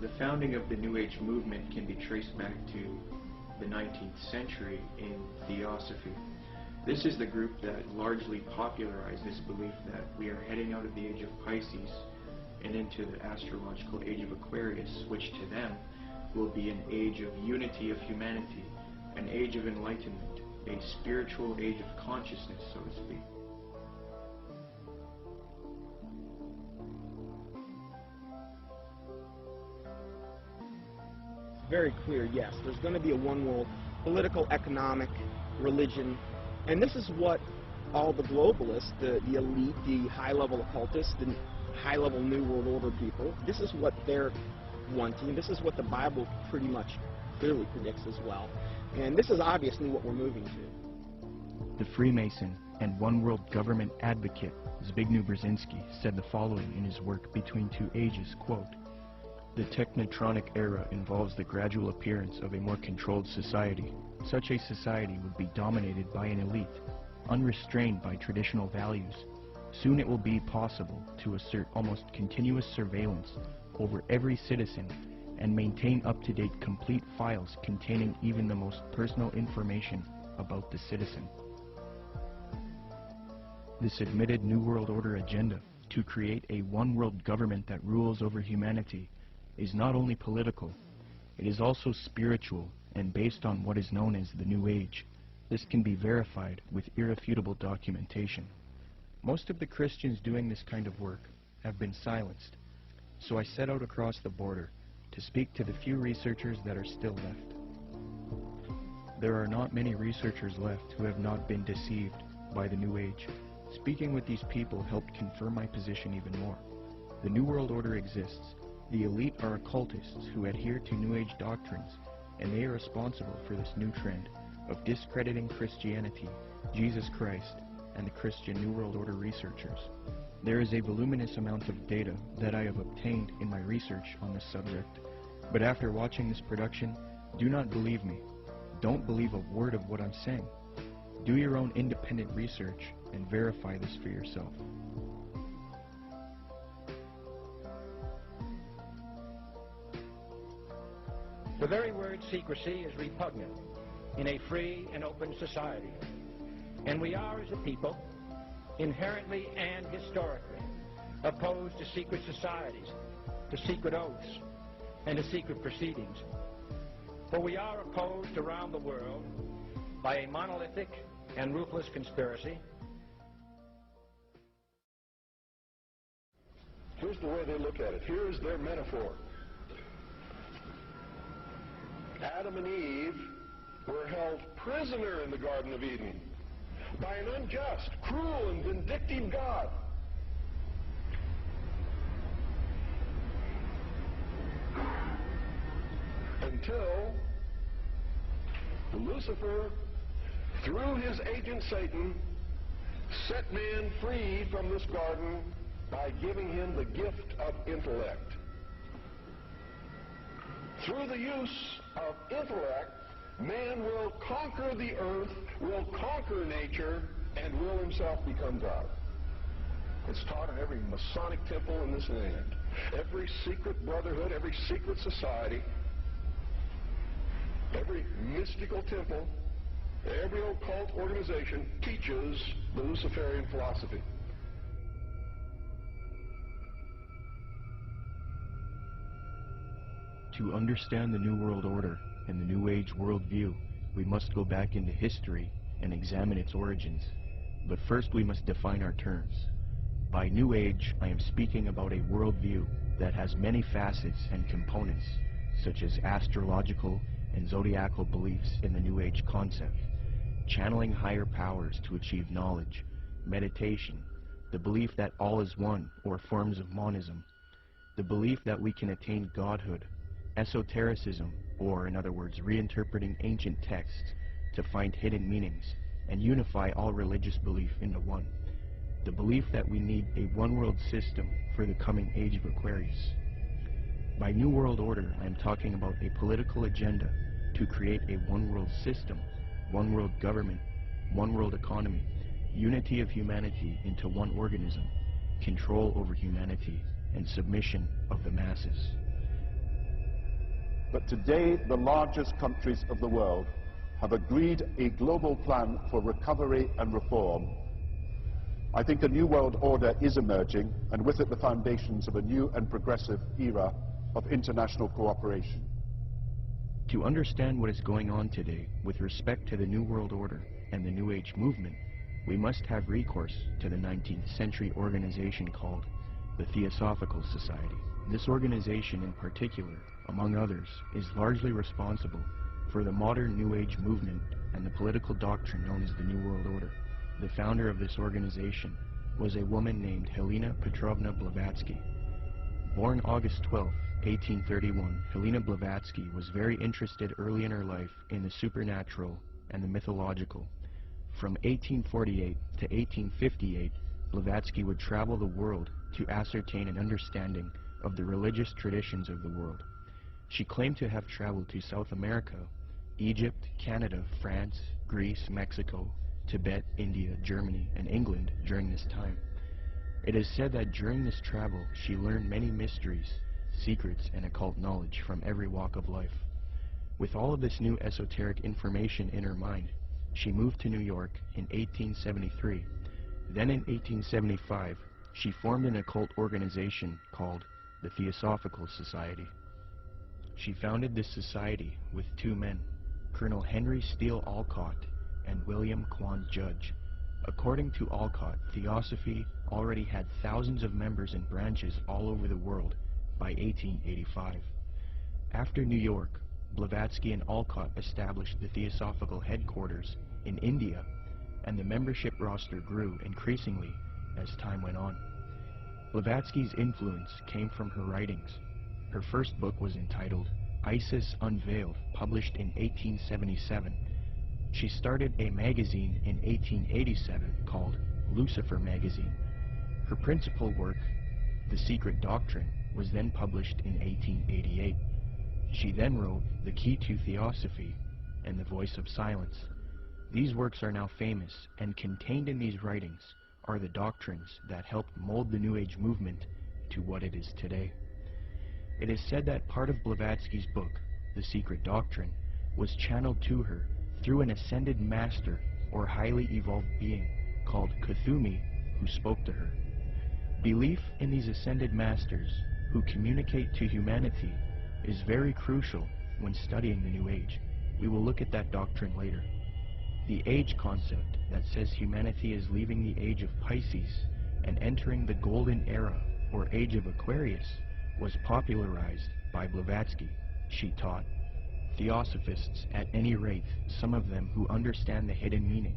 The founding of the New Age movement can be traced back to the 19th century in Theosophy. This is the group that largely popularized this belief that we are heading out of the age of Pisces and into the astrological age of Aquarius, which to them will be an age of unity of humanity, an age of enlightenment, a spiritual age of consciousness, so to speak. Very clear, yes. There's going to be a one world, political, economic, religion, and this is what all the globalists, the elite, the high-level occultists, the high-level New World Order people, this is what they're wanting. This is what the Bible pretty much clearly predicts as well. And this is obviously what we're moving to. The Freemason and One World Government advocate Zbigniew Brzezinski said the following in his work Between Two Ages, quote, "The technotronic era involves the gradual appearance of a more controlled society. Such a society would be dominated by an elite, unrestrained by traditional values. Soon it will be possible to assert almost continuous surveillance over every citizen and maintain up-to-date complete files containing even the most personal information about the citizen." This admitted New World Order agenda to create a one-world government that rules over humanity is not only political, it is also spiritual and based on what is known as the New Age. This can be verified with irrefutable documentation. Most of the Christians doing this kind of work have been silenced, so I set out across the border to speak to the few researchers that are still left. There are not many researchers left who have not been deceived by the New Age. Speaking with these people helped confirm my position even more. The New World Order exists. The elite are occultists who adhere to New Age doctrines, and they are responsible for this new trend of discrediting Christianity, Jesus Christ, and the Christian New World Order researchers. There is a voluminous amount of data that I have obtained in my research on this subject, but after watching this production, do not believe me. Don't believe a word of what I'm saying. Do your own independent research and verify this for yourself. The very word secrecy is repugnant in a free and open society, and we are, as a people, inherently and historically opposed to secret societies, to secret oaths, and to secret proceedings. For we are opposed around the world by a monolithic and ruthless conspiracy. Here's the way they look at it. Here is their metaphor. Adam and Eve were held prisoner in the Garden of Eden by an unjust, cruel, and vindictive God. Until Lucifer, through his agent Satan, set man free from this garden by giving him the gift of intellect. Through the use of intellect, man will conquer the earth, will conquer nature, and will himself become God. It's taught in every Masonic temple in this land, every secret brotherhood, every secret society, every mystical temple, every occult organization teaches the Luciferian philosophy. To understand the New World Order and the New Age worldview, we must go back into history and examine its origins. But first we must define our terms. By New Age, I am speaking about a worldview that has many facets and components, such as astrological and zodiacal beliefs in the New Age concept, channeling higher powers to achieve knowledge, meditation, the belief that all is one, or forms of monism, the belief that we can attain godhood, esotericism, or in other words, reinterpreting ancient texts to find hidden meanings and unify all religious belief into one, the belief that we need a one-world system for the coming age of Aquarius. By New World Order, I am talking about a political agenda to create a one-world system, one-world government, one-world economy, unity of humanity into one organism, control over humanity, and submission of the masses. But today, the largest countries of the world have agreed a global plan for recovery and reform. I think a new world order is emerging, and with it the foundations of a new and progressive era of international cooperation. To understand what is going on today with respect to the New World Order and the New Age movement, we must have recourse to the 19th century organization called the Theosophical Society. This organization in particular, among others, is largely responsible for the modern New Age movement and the political doctrine known as the New World Order. The founder of this organization was a woman named Helena Petrovna Blavatsky. Born August 12, 1831, Helena Blavatsky was very interested early in her life in the supernatural and the mythological. From 1848 to 1858, Blavatsky would travel the world to ascertain an understanding of the religious traditions of the world. She claimed to have traveled to South America, Egypt, Canada, France, Greece, Mexico, Tibet, India, Germany, and England during this time. It is said that during this travel she learned many mysteries, secrets, and occult knowledge from every walk of life. With all of this new esoteric information in her mind, she moved to New York in 1873. Then in 1875, she formed an occult organization called the Theosophical Society. She founded this society with two men, Colonel Henry Steele Olcott and William Quan Judge. According to Olcott, Theosophy already had thousands of members and branches all over the world by 1885. After New York, Blavatsky and Olcott established the Theosophical headquarters in India, and the membership roster grew increasingly as time went on. Blavatsky's influence came from her writings. Her first book was entitled Isis Unveiled, published in 1877. She started a magazine in 1887 called Lucifer Magazine. Her principal work, The Secret Doctrine, was then published in 1888. She then wrote The Key to Theosophy and The Voice of Silence. These works are now famous, and contained in these writings are the doctrines that helped mold the New Age movement to what it is today. It is said that part of Blavatsky's book, The Secret Doctrine, was channeled to her through an ascended master or highly evolved being called Kuthumi, who spoke to her. Belief in these ascended masters who communicate to humanity is very crucial when studying the New Age. We will look at that doctrine later. The age concept that says humanity is leaving the age of Pisces and entering the golden era or age of Aquarius was popularized by Blavatsky. She taught Theosophists, at any rate, some of them who understand the hidden meaning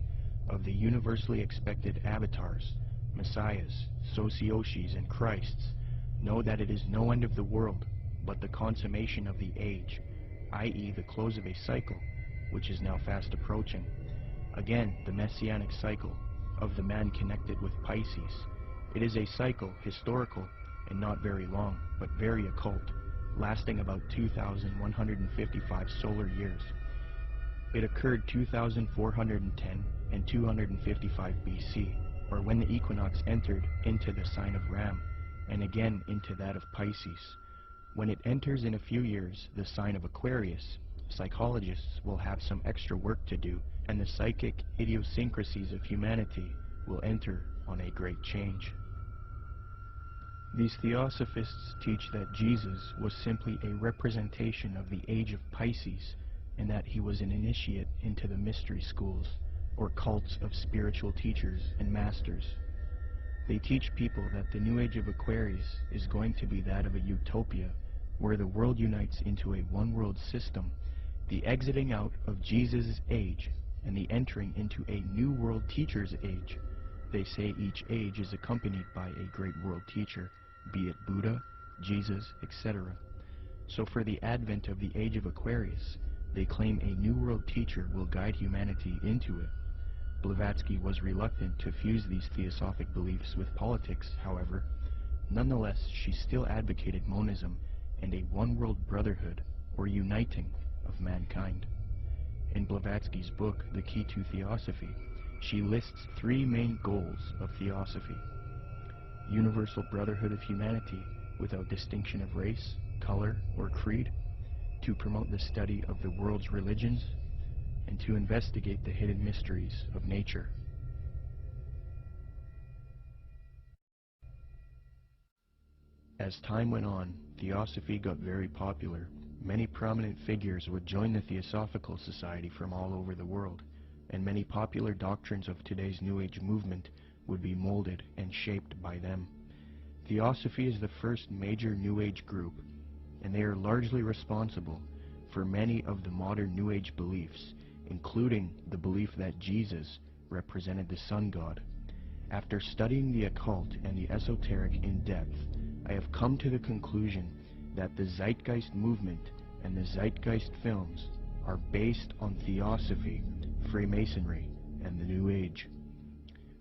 of the universally expected avatars, messiahs, socioshis, and Christs, know that it is no end of the world, but the consummation of the age, i.e. the close of a cycle, which is now fast approaching. Again, the messianic cycle of the man connected with Pisces. It is a cycle, historical, and not very long, but very occult, lasting about 2,155 solar years. It occurred 2,410 and 255 BC, or when the equinox entered into the sign of Ram, and again into that of Pisces. When it enters in a few years the sign of Aquarius, psychologists will have some extra work to do, and the psychic idiosyncrasies of humanity will enter on a great change. These Theosophists teach that Jesus was simply a representation of the age of Pisces, and that he was an initiate into the mystery schools, or cults of spiritual teachers and masters. They teach people that the new age of Aquarius is going to be that of a utopia, where the world unites into a one-world system, the exiting out of Jesus' age, and the entering into a new world teacher's age. They say each age is accompanied by a great world teacher, be it Buddha, Jesus, etc. So for the advent of the age of Aquarius, they claim a new world teacher will guide humanity into it. Blavatsky was reluctant to fuse these theosophic beliefs with politics, however. Nonetheless, she still advocated monism and a one-world brotherhood, or uniting, of mankind. In Blavatsky's book, The Key to Theosophy, she lists three main goals of theosophy: universal brotherhood of humanity without distinction of race, color, or creed; to promote the study of the world's religions and to investigate the hidden mysteries of nature. As time went on, Theosophy got very popular. Many prominent figures would join the Theosophical Society from all over the world, and many popular doctrines of today's New Age movement would be molded and shaped by them. Theosophy is the first major New Age group, and they are largely responsible for many of the modern New Age beliefs, including the belief that Jesus represented the sun god. After studying the occult and the esoteric in depth, I have come to the conclusion that the Zeitgeist movement and the Zeitgeist films are based on Theosophy, Freemasonry, and the New Age.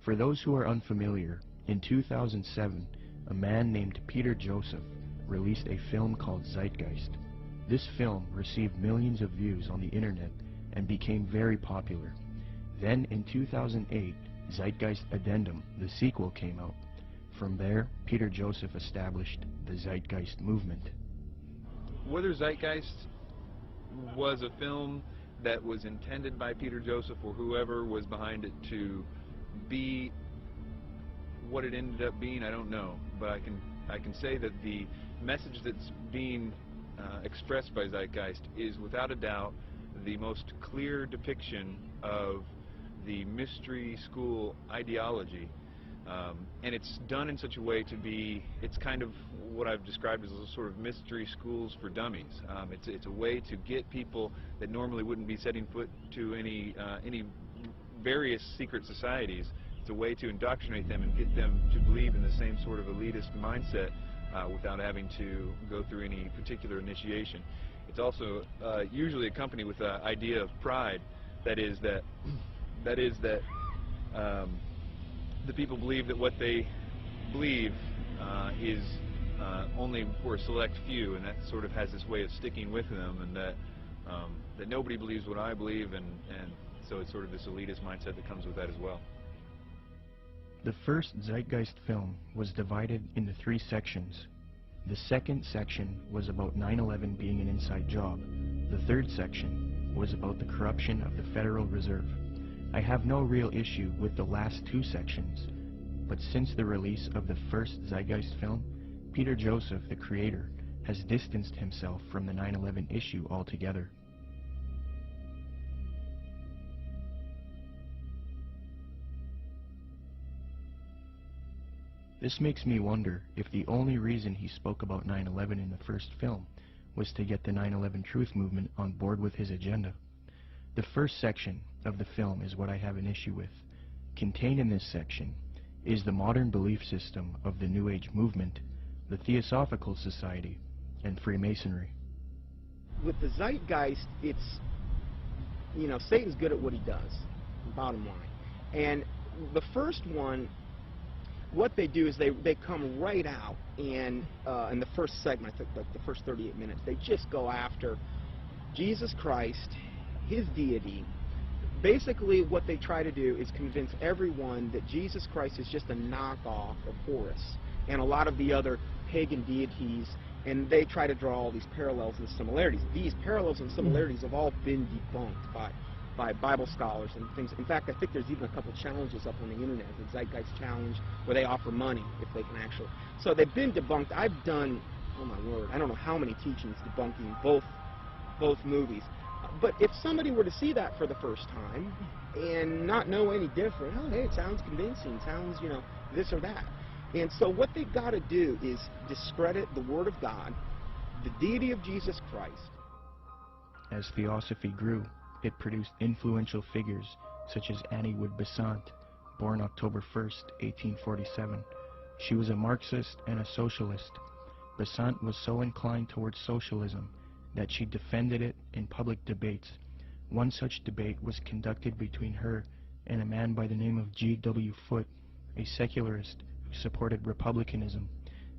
For those who are unfamiliar, in 2007, a man named Peter Joseph released a film called Zeitgeist. This film received millions of views on the internet and became very popular. Then in 2008, Zeitgeist Addendum, the sequel, came out. From there, Peter Joseph established the Zeitgeist movement. Whether Zeitgeist was a film that was intended by Peter Joseph or whoever was behind it to be what it ended up being, I don't know. But I can say that the message that's being expressed by Zeitgeist is without a doubt the most clear depiction of the mystery school ideology. And it's done in such a way to be, it's kind of what I've described as a sort of mystery schools for dummies. It's a way to get people that normally wouldn't be setting foot to any various secret societies. It's a way to indoctrinate them and get them to believe in the same sort of elitist mindset without having to go through any particular initiation. It's also usually accompanied with the idea of pride. That is that the people believe that what they believe is only for a select few, and that sort of has this way of sticking with them, and that nobody believes what I believe, and so it's sort of this elitist mindset that comes with that as well. The first Zeitgeist film was divided into 3 sections. The second section was about 9/11 being an inside job. The third section was about the corruption of the Federal Reserve. I have no real issue with the last 2 sections, but since the release of the first Zeitgeist film, Peter Joseph, the creator, has distanced himself from the 9/11 issue altogether. This makes me wonder if the only reason he spoke about 9/11 in the first film was to get the 9/11 Truth movement on board with his agenda. The first section of the film is what I have an issue with. Contained in this section is the modern belief system of the New Age movement, the Theosophical Society, and Freemasonry. With the Zeitgeist, it's, you know, Satan's good at what he does, bottom line. And the first one, what they do is they come right out and in the first segment, I think the first 38 minutes, they just go after Jesus Christ, his deity. Basically what they try to do is convince everyone that Jesus Christ is just a knockoff of Horus and a lot of the other pagan deities, and they try to draw all these parallels and similarities. These parallels and similarities have all been debunked by Bible scholars and things. In fact, I think there's even a couple challenges up on the internet, the Zeitgeist Challenge, where they offer money if they can actually. So they've been debunked. I've done, oh my word, I don't know how many teachings debunking both movies. But if somebody were to see that for the first time and not know any different, oh, hey, it sounds convincing, sounds, you know, this or that. And so what they've got to do is discredit the Word of God, the deity of Jesus Christ. As Theosophy grew, it produced influential figures such as Annie Wood Besant, born October 1st, 1847. She was a Marxist and a socialist. Besant was so inclined towards socialism that she defended it in public debates. One such debate was conducted between her and a man by the name of G.W. Foote, a secularist who supported republicanism.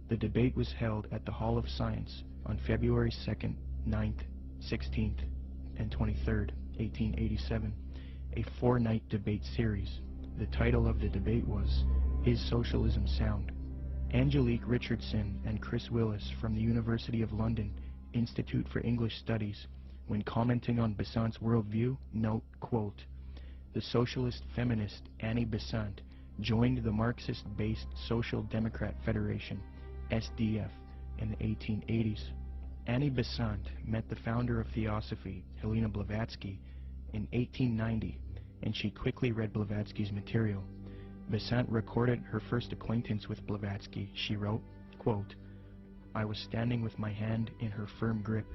The debate was held at the Hall of Science on February 2nd, 9th, 16th, and 23rd, 1887, a 4-night debate series. The title of the debate was, "Is Socialism Sound?" Angelique Richardson and Chris Willis from the University of London Institute for English Studies, when commenting on Besant's worldview, note, quote, "The socialist feminist Annie Besant joined the Marxist-based Social Democrat Federation, SDF, in the 1880s. Annie Besant met the founder of Theosophy, Helena Blavatsky, in 1890, and she quickly read Blavatsky's material. Besant recorded her first acquaintance with Blavatsky. She wrote, quote, "I was standing with my hand in her firm grip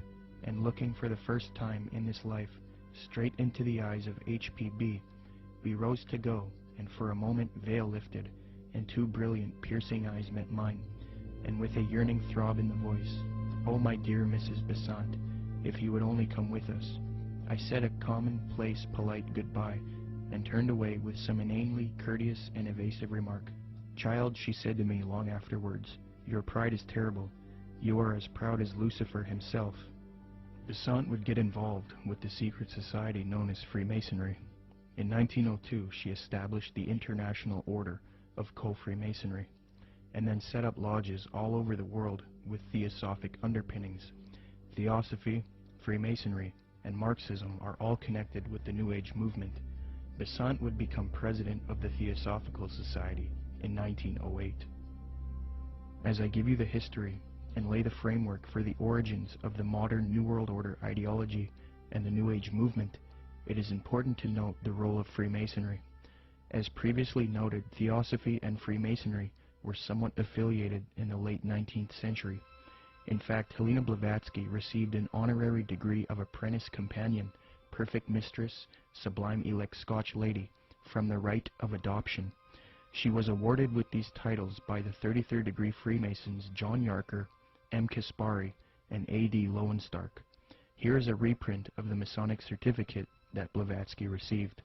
and looking for the first time in this life straight into the eyes of HPB. We rose to go, and for a moment veil lifted, and two brilliant, piercing eyes met mine, and with a yearning throb in the voice, 'Oh, my dear Mrs. Besant, if you would only come with us.' I said a commonplace, polite goodbye, and turned away with some inanely courteous and evasive remark. 'Child,' she said to me long afterwards, 'your pride is terrible. You are as proud as Lucifer himself.'" Besant would get involved with the secret society known as Freemasonry. In 1902, she established the International Order of Co-Freemasonry, and then set up lodges all over the world with theosophic underpinnings. Theosophy, Freemasonry, and Marxism are all connected with the New Age movement. Besant would become president of the Theosophical Society in 1908. As I give you the history and lay the framework for the origins of the modern New World Order ideology and the New Age movement, it is important to note the role of Freemasonry. As previously noted, Theosophy and Freemasonry were somewhat affiliated in the late 19th century. In fact, Helena Blavatsky received an honorary degree of Apprentice Companion, Perfect Mistress, Sublime Elect Scotch Lady, from the rite of adoption. She was awarded with these titles by the 33rd degree Freemasons John Yarker, M. Kaspari, and A.D. Lowenstock. Here is a reprint of the Masonic certificate that Blavatsky received.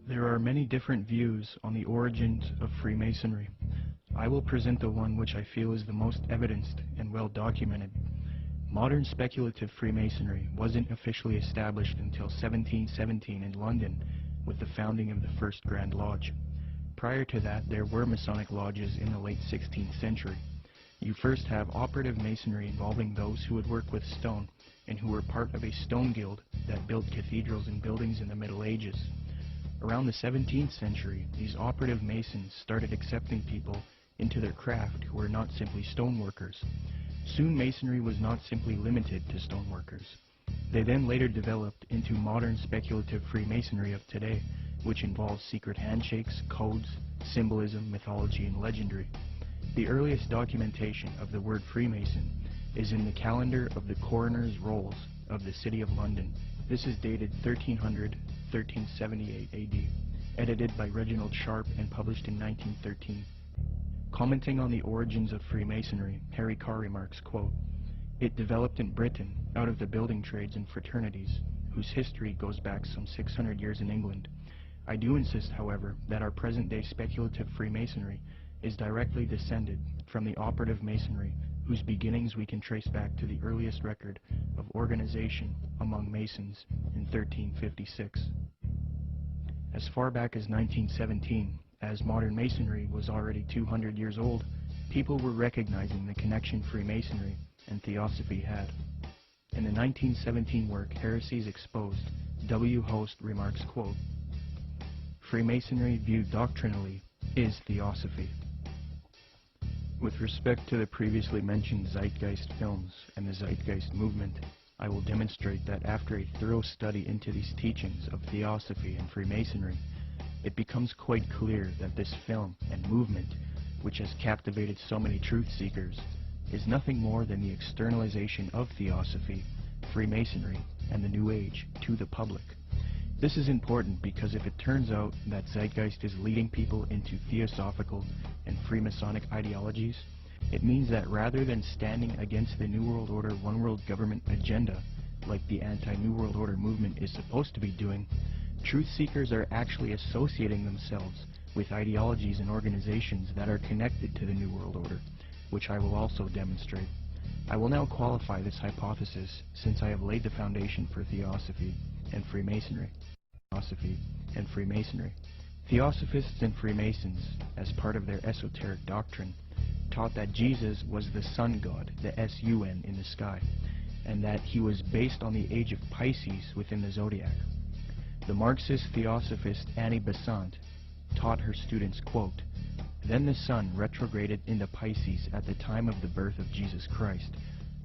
There are many different views on the origins of Freemasonry. I will present the one which I feel is the most evidenced and well documented. Modern speculative Freemasonry wasn't officially established until 1717 in London with the founding of the First Grand Lodge. Prior to that, there were Masonic lodges in the late 16th century. You first have operative Masonry involving those who would work with stone and who were part of a stone guild that built cathedrals and buildings in the Middle Ages. Around the 17th century, these operative Masons started accepting people into their craft who were not simply stoneworkers. Soon Masonry was not simply limited to stoneworkers. They then later developed into modern speculative Freemasonry of today, which involves secret handshakes, codes, symbolism, mythology, and legendary. The earliest documentation of the word Freemason is in the calendar of the Coroner's Rolls of the City of London. This is dated 1378 AD, edited by Reginald Sharp and published in 1913. Commenting on the origins of Freemasonry, Harry Carr remarks, quote, "It developed in Britain out of the building trades and fraternities, whose history goes back some 600 years in England. I do insist, however, that our present-day speculative Freemasonry is directly descended from the operative Masonry, whose beginnings we can trace back to the earliest record of organization among Masons in 1356. As far back as 1917, as modern Masonry was already 200 years old, people were recognizing the connection Freemasonry and Theosophy had. In the 1917 work, Heresies Exposed, W. Host remarks, quote, "Freemasonry viewed doctrinally is Theosophy." With respect to the previously mentioned Zeitgeist films and the Zeitgeist movement, I will demonstrate that after a thorough study into these teachings of Theosophy and Freemasonry, it becomes quite clear that this film and movement, which has captivated so many truth seekers, is nothing more than the externalization of Theosophy, Freemasonry, and the New Age to the public. This is important because if it turns out that Zeitgeist is leading people into Theosophical and Freemasonic ideologies, it means that rather than standing against the New World Order One World Government agenda, like the anti-New World Order movement is supposed to be doing, truth seekers are actually associating themselves with ideologies and organizations that are connected to the New World Order, which I will also demonstrate. I will now qualify this hypothesis since I have laid the foundation for Theosophy and Freemasonry. Theosophists and Freemasons, as part of their esoteric doctrine, taught that Jesus was the sun god, the S-U-N, in the sky, and that he was based on the age of Pisces within the zodiac. The Marxist Theosophist Annie Besant taught her students, quote, "Then the sun retrograded into Pisces at the time of the birth of Jesus Christ,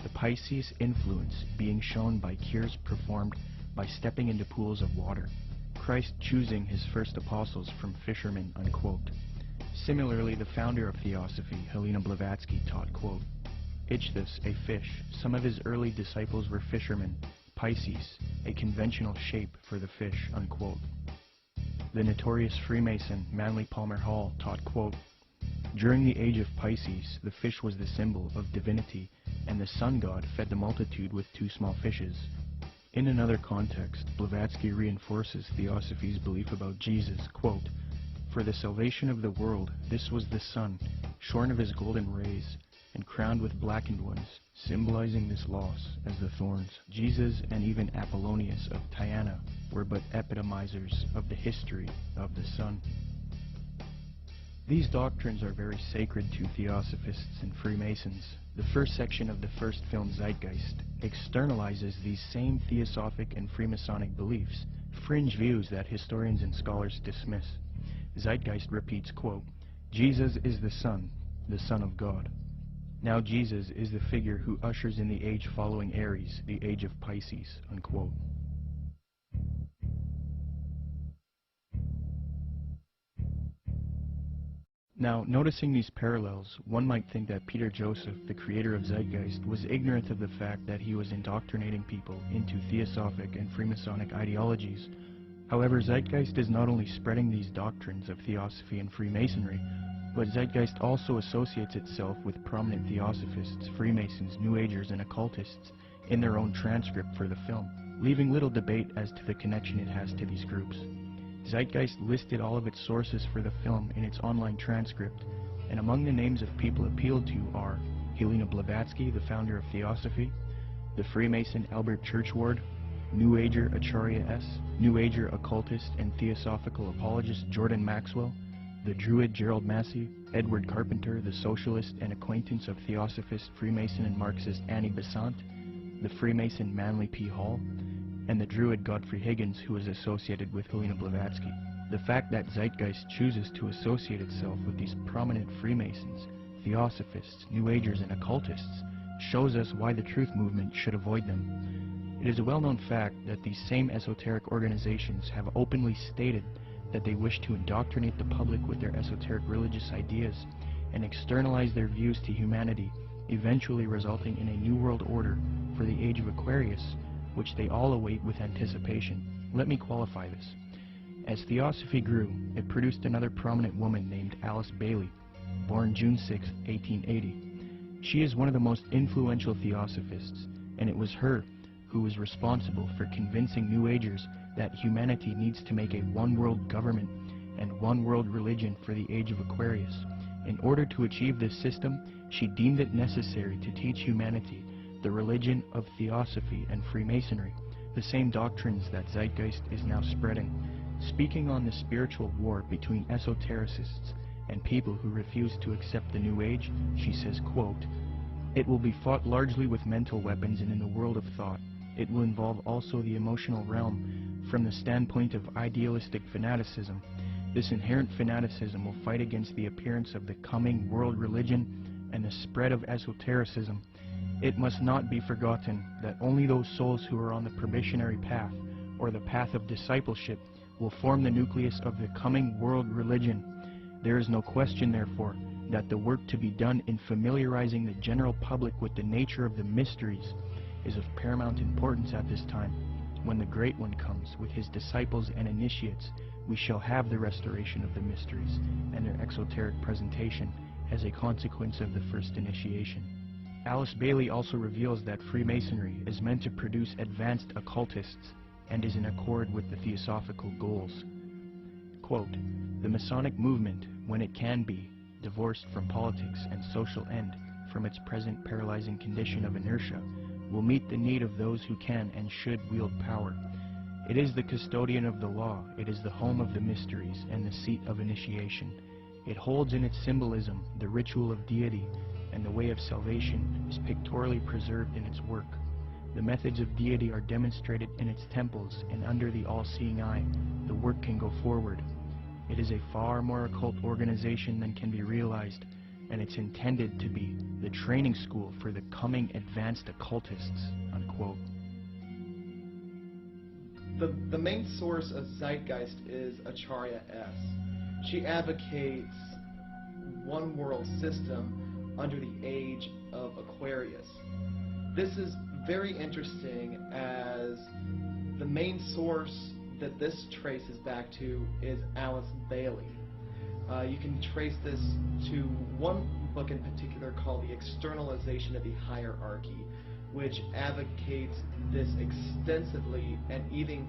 the Pisces influence being shown by cures performed by stepping into pools of water, Christ choosing his first apostles from fishermen," unquote. Similarly, the founder of Theosophy, Helena Blavatsky, taught, quote, "Ichthus, a fish. Some of his early disciples were fishermen. Pisces, a conventional shape for the fish," unquote. The notorious Freemason Manly Palmer Hall taught, quote, "During the age of Pisces, the fish was the symbol of divinity, and the sun god fed the multitude with 2 small fishes." In another context, Blavatsky reinforces Theosophy's belief about Jesus, quote, "For the salvation of the world, this was the sun, shorn of his golden rays, and crowned with blackened ones, symbolizing this loss as the thorns. Jesus and even Apollonius of Tyana were but epitomizers of the history of the sun." These doctrines are very sacred to Theosophists and Freemasons. The first section of the first film, Zeitgeist, externalizes these same Theosophic and Freemasonic beliefs, fringe views that historians and scholars dismiss. Zeitgeist repeats, quote, "Jesus is the Son of God. Now Jesus is the figure who ushers in the age following Aries, the age of Pisces," unquote. Now, noticing these parallels, one might think that Peter Joseph, the creator of Zeitgeist, was ignorant of the fact that he was indoctrinating people into Theosophic and Freemasonic ideologies. However, Zeitgeist is not only spreading these doctrines of Theosophy and Freemasonry, but Zeitgeist also associates itself with prominent Theosophists, Freemasons, New Agers, and occultists in their own transcript for the film, leaving little debate as to the connection it has to these groups. Zeitgeist listed all of its sources for the film in its online transcript, and among the names of people appealed to are Helena Blavatsky, the founder of Theosophy, the Freemason Albert Churchward, New Ager Acharya S., New Ager occultist and theosophical apologist Jordan Maxwell, the Druid Gerald Massey, Edward Carpenter, the socialist and acquaintance of Theosophist, Freemason and Marxist Annie Besant, the Freemason Manly P. Hall, and the Druid Godfrey Higgins, who is associated with Helena Blavatsky. The fact that Zeitgeist chooses to associate itself with these prominent Freemasons, Theosophists, New Agers, and occultists shows us why the truth movement should avoid them. It is a well-known fact that these same esoteric organizations have openly stated that they wish to indoctrinate the public with their esoteric religious ideas and externalize their views to humanity, eventually resulting in a new world order for the age of Aquarius, which they all await with anticipation. Let me qualify this. As Theosophy grew, it produced another prominent woman named Alice Bailey, born June 6, 1880. She is one of the most influential Theosophists, and it was her who was responsible for convincing New Agers that humanity needs to make a one-world government and one-world religion for the age of Aquarius. In order to achieve this system, she deemed it necessary to teach humanity the religion of Theosophy and Freemasonry, the same doctrines that Zeitgeist is now spreading. Speaking on the spiritual war between esotericists and people who refuse to accept the New Age, she says, quote, "It will be fought largely with mental weapons and in the world of thought. It will involve also the emotional realm from the standpoint of idealistic fanaticism. This inherent fanaticism will fight against the appearance of the coming world religion and the spread of esotericism. It must not be forgotten that only those souls who are on the probationary path or the path of discipleship will form the nucleus of the coming world religion. There is no question, therefore, that the work to be done in familiarizing the general public with the nature of the mysteries is of paramount importance at this time. When the Great One comes with his disciples and initiates, we shall have the restoration of the mysteries and their exoteric presentation as a consequence of the first initiation." Alice Bailey also reveals that Freemasonry is meant to produce advanced occultists and is in accord with the theosophical goals. Quote, "The Masonic movement, when it can be, divorced from politics and social end, from its present paralyzing condition of inertia, will meet the need of those who can and should wield power. It is the custodian of the law, it is the home of the mysteries, and the seat of initiation. It holds in its symbolism the ritual of deity, and the way of salvation is pictorially preserved in its work. The methods of deity are demonstrated in its temples, and under the all-seeing eye, the work can go forward. It is a far more occult organization than can be realized, and it's intended to be the training school for the coming advanced occultists, unquote. The main source of Zeitgeist is Acharya S. She advocates one world system under the age of Aquarius. This is very interesting as the main source that this traces back to is Alice Bailey. You can trace this to one book in particular called The Externalization of the Hierarchy, which advocates this extensively and even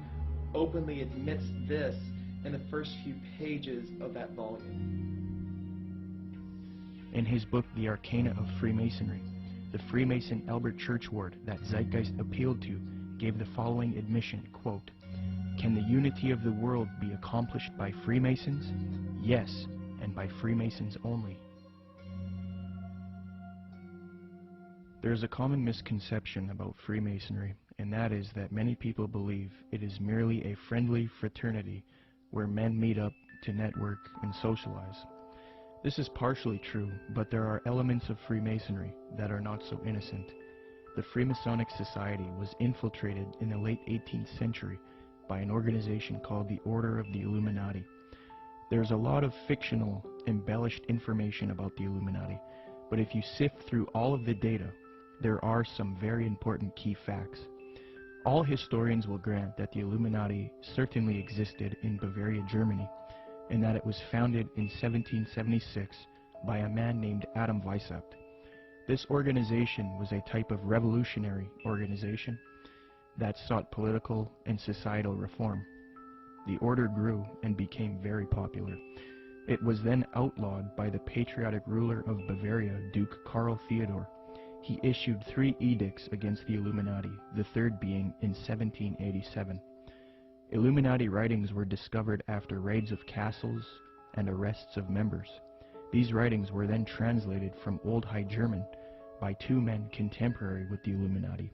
openly admits this in the first few pages of that volume. In his book, The Arcana of Freemasonry, the Freemason Albert Churchward that Zeitgeist appealed to gave the following admission, quote, "Can the unity of the world be accomplished by Freemasons? Yes, and by Freemasons only." There is a common misconception about Freemasonry, and that is that many people believe it is merely a friendly fraternity where men meet up to network and socialize. This is partially true, but there are elements of Freemasonry that are not so innocent. The Freemasonic Society was infiltrated in the late 18th century by an organization called the Order of the Illuminati. There's a lot of fictional, embellished information about the Illuminati, but if you sift through all of the data, there are some very important key facts. All historians will grant that the Illuminati certainly existed in Bavaria, Germany, and that it was founded in 1776 by a man named Adam Weishaupt. This organization was a type of revolutionary organization that sought political and societal reform. The order grew and became very popular. It was then outlawed by the patriotic ruler of Bavaria, Duke Karl Theodor. He issued 3 edicts against the Illuminati, the third being in 1787. Illuminati writings were discovered after raids of castles and arrests of members. These writings were then translated from Old High German by 2 men contemporary with the Illuminati,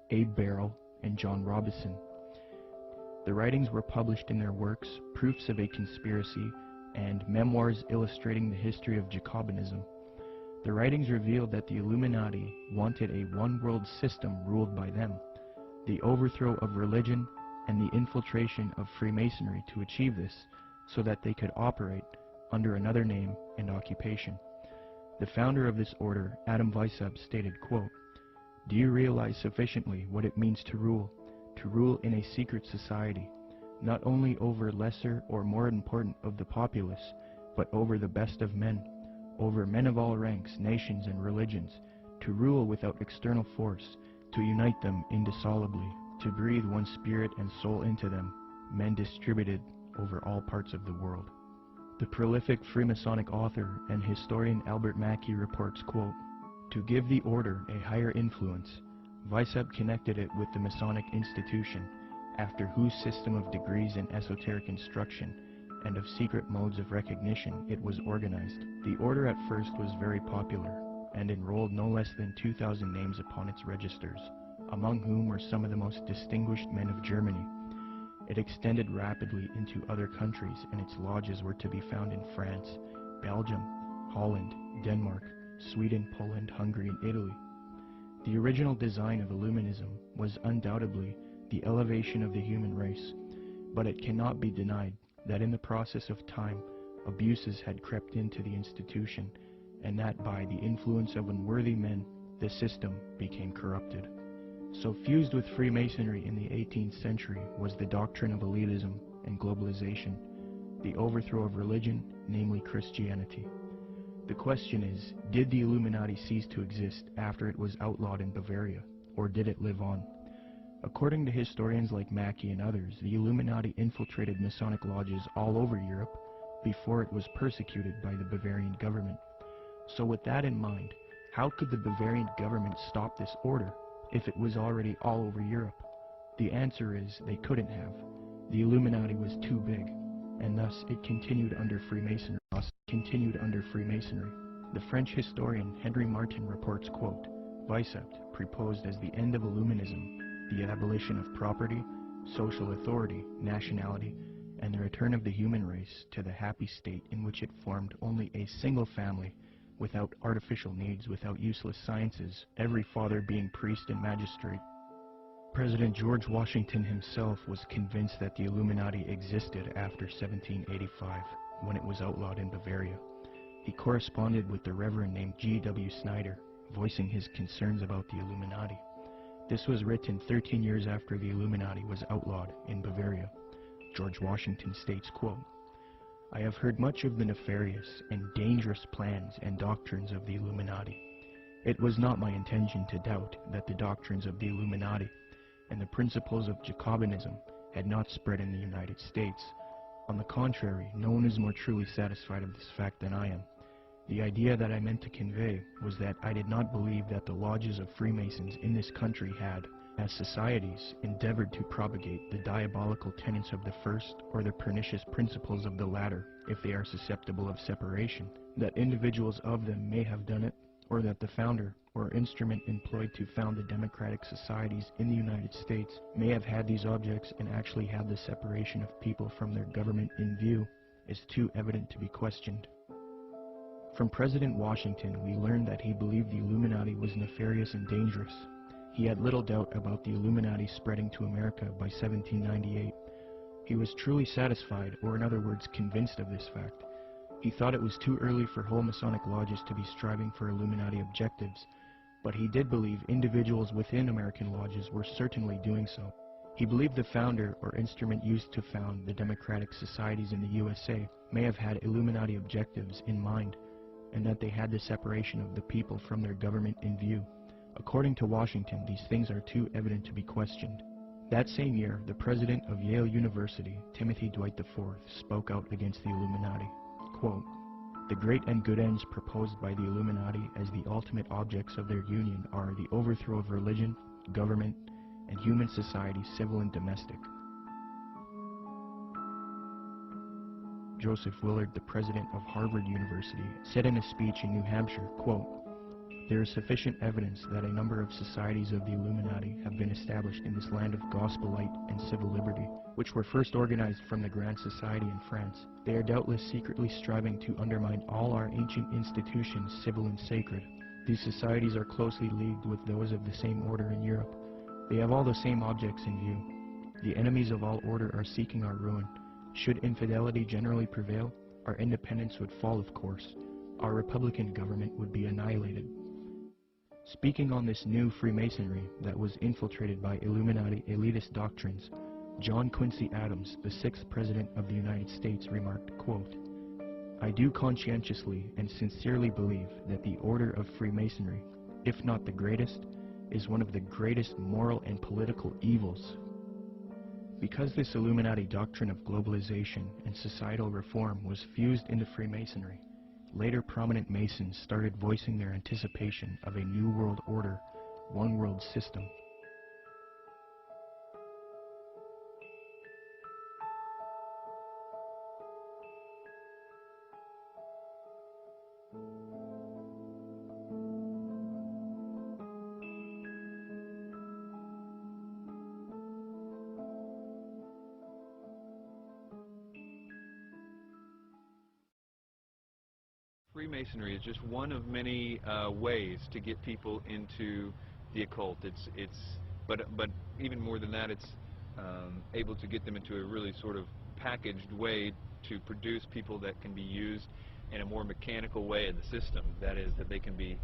Abe Barrel and John Robison. The writings were published in their works, Proofs of a Conspiracy and Memoirs Illustrating the History of Jacobinism. The writings revealed that the Illuminati wanted a one-world system ruled by them, the overthrow of religion, and the infiltration of Freemasonry to achieve this so that they could operate under another name and occupation. The founder of this order, Adam Weishaupt, stated, quote, "Do you realize sufficiently what it means to rule in a secret society, not only over lesser or more important of the populace, but over the best of men, over men of all ranks, nations, and religions, to rule without external force, to unite them indissolubly, to breathe one spirit and soul into them, men distributed over all parts of the world." The prolific Freemasonic author and historian Albert Mackey reports, quote, "To give the order a higher influence, Weishaupt connected it with the Masonic institution, after whose system of degrees and esoteric instruction and of secret modes of recognition it was organized. The order at first was very popular, and enrolled no less than 2,000 names upon its registers, among whom were some of the most distinguished men of Germany. It extended rapidly into other countries, and its lodges were to be found in France, Belgium, Holland, Denmark, Sweden, Poland, Hungary, and Italy. The original design of Illuminism was undoubtedly the elevation of the human race, but it cannot be denied that in the process of time, abuses had crept into the institution, and that by the influence of unworthy men, the system became corrupted. So fused with Freemasonry in the 18th century was the doctrine of elitism and globalization, the overthrow of religion, namely Christianity. The question is, did the Illuminati cease to exist after it was outlawed in Bavaria, or did it live on? According to historians like Mackey and others, the Illuminati infiltrated Masonic lodges all over Europe before it was persecuted by the Bavarian government. So with that in mind, How could the Bavarian government stop this order if it was already all over Europe? The answer is they couldn't have. The Illuminati was too big, and thus it continued under Freemasonry. The French historian Henry Martin reports, quote, Vicept proposed as the end of Illuminism the abolition of property, social authority, nationality, and the return of the human race to the happy state in which it formed only a single family, without artificial needs, without useless sciences, every father being priest and magistrate. President George Washington himself was convinced that the Illuminati existed after 1785, when it was outlawed in Bavaria. He corresponded with the Reverend named G.W. Snyder, voicing his concerns about the Illuminati. This was written 13 years after the Illuminati was outlawed in Bavaria. George Washington states, quote, I have heard much of the nefarious and dangerous plans and doctrines of the Illuminati. It was not my intention to doubt that the doctrines of the Illuminati and the principles of Jacobinism had not spread in the United States. On the contrary, no one is more truly satisfied of this fact than I am. The idea that I meant to convey was that I did not believe that the lodges of Freemasons in this country had, as societies, endeavored to propagate the diabolical tenets of the first or the pernicious principles of the latter, if they are susceptible of separation, that individuals of them may have done it, or that the founder or instrument employed to found the democratic societies in the United States may have had these objects and actually had the separation of people from their government in view, is too evident to be questioned. From President Washington, we learned that he believed the Illuminati was nefarious and dangerous. He had little doubt about the Illuminati spreading to America by 1798. He was truly satisfied, or in other words, convinced of this fact. He thought it was too early for whole Masonic lodges to be striving for Illuminati objectives, but he did believe individuals within American lodges were certainly doing so. He believed the founder or instrument used to found the democratic societies in the USA may have had Illuminati objectives in mind, and that they had the separation of the people from their government in view. According to Washington, these things are too evident to be questioned. That same year, the president of Yale University, Timothy Dwight IV, spoke out against the Illuminati. Quote, the great and good ends proposed by the Illuminati as the ultimate objects of their union are the overthrow of religion, government, and human society, civil and domestic. Joseph Willard, the president of Harvard University, said in a speech in New Hampshire, quote, there is sufficient evidence that a number of societies of the Illuminati have been established in this land of gospel light and civil liberty, which were first organized from the Grand Society in France. They are doubtless secretly striving to undermine all our ancient institutions, civil and sacred. These societies are closely leagued with those of the same order in Europe. They have all the same objects in view. The enemies of all order are seeking our ruin. Should infidelity generally prevail, our independence would fall, of course. Our republican government would be annihilated. Speaking on this new Freemasonry that was infiltrated by Illuminati elitist doctrines, John Quincy Adams, the 6th President of the United States, remarked, quote, I do conscientiously and sincerely believe that the order of Freemasonry, if not the greatest, is one of the greatest moral and political evils. Because this Illuminati doctrine of globalization and societal reform was fused into Freemasonry, later prominent Masons started voicing their anticipation of a new world order, one world system. Freemasonry is just one of many ways to get people into the occult. But even more than that, it's able to get them into a really sort of packaged way to produce people that can be used in a more mechanical way in the system. That is, that they can be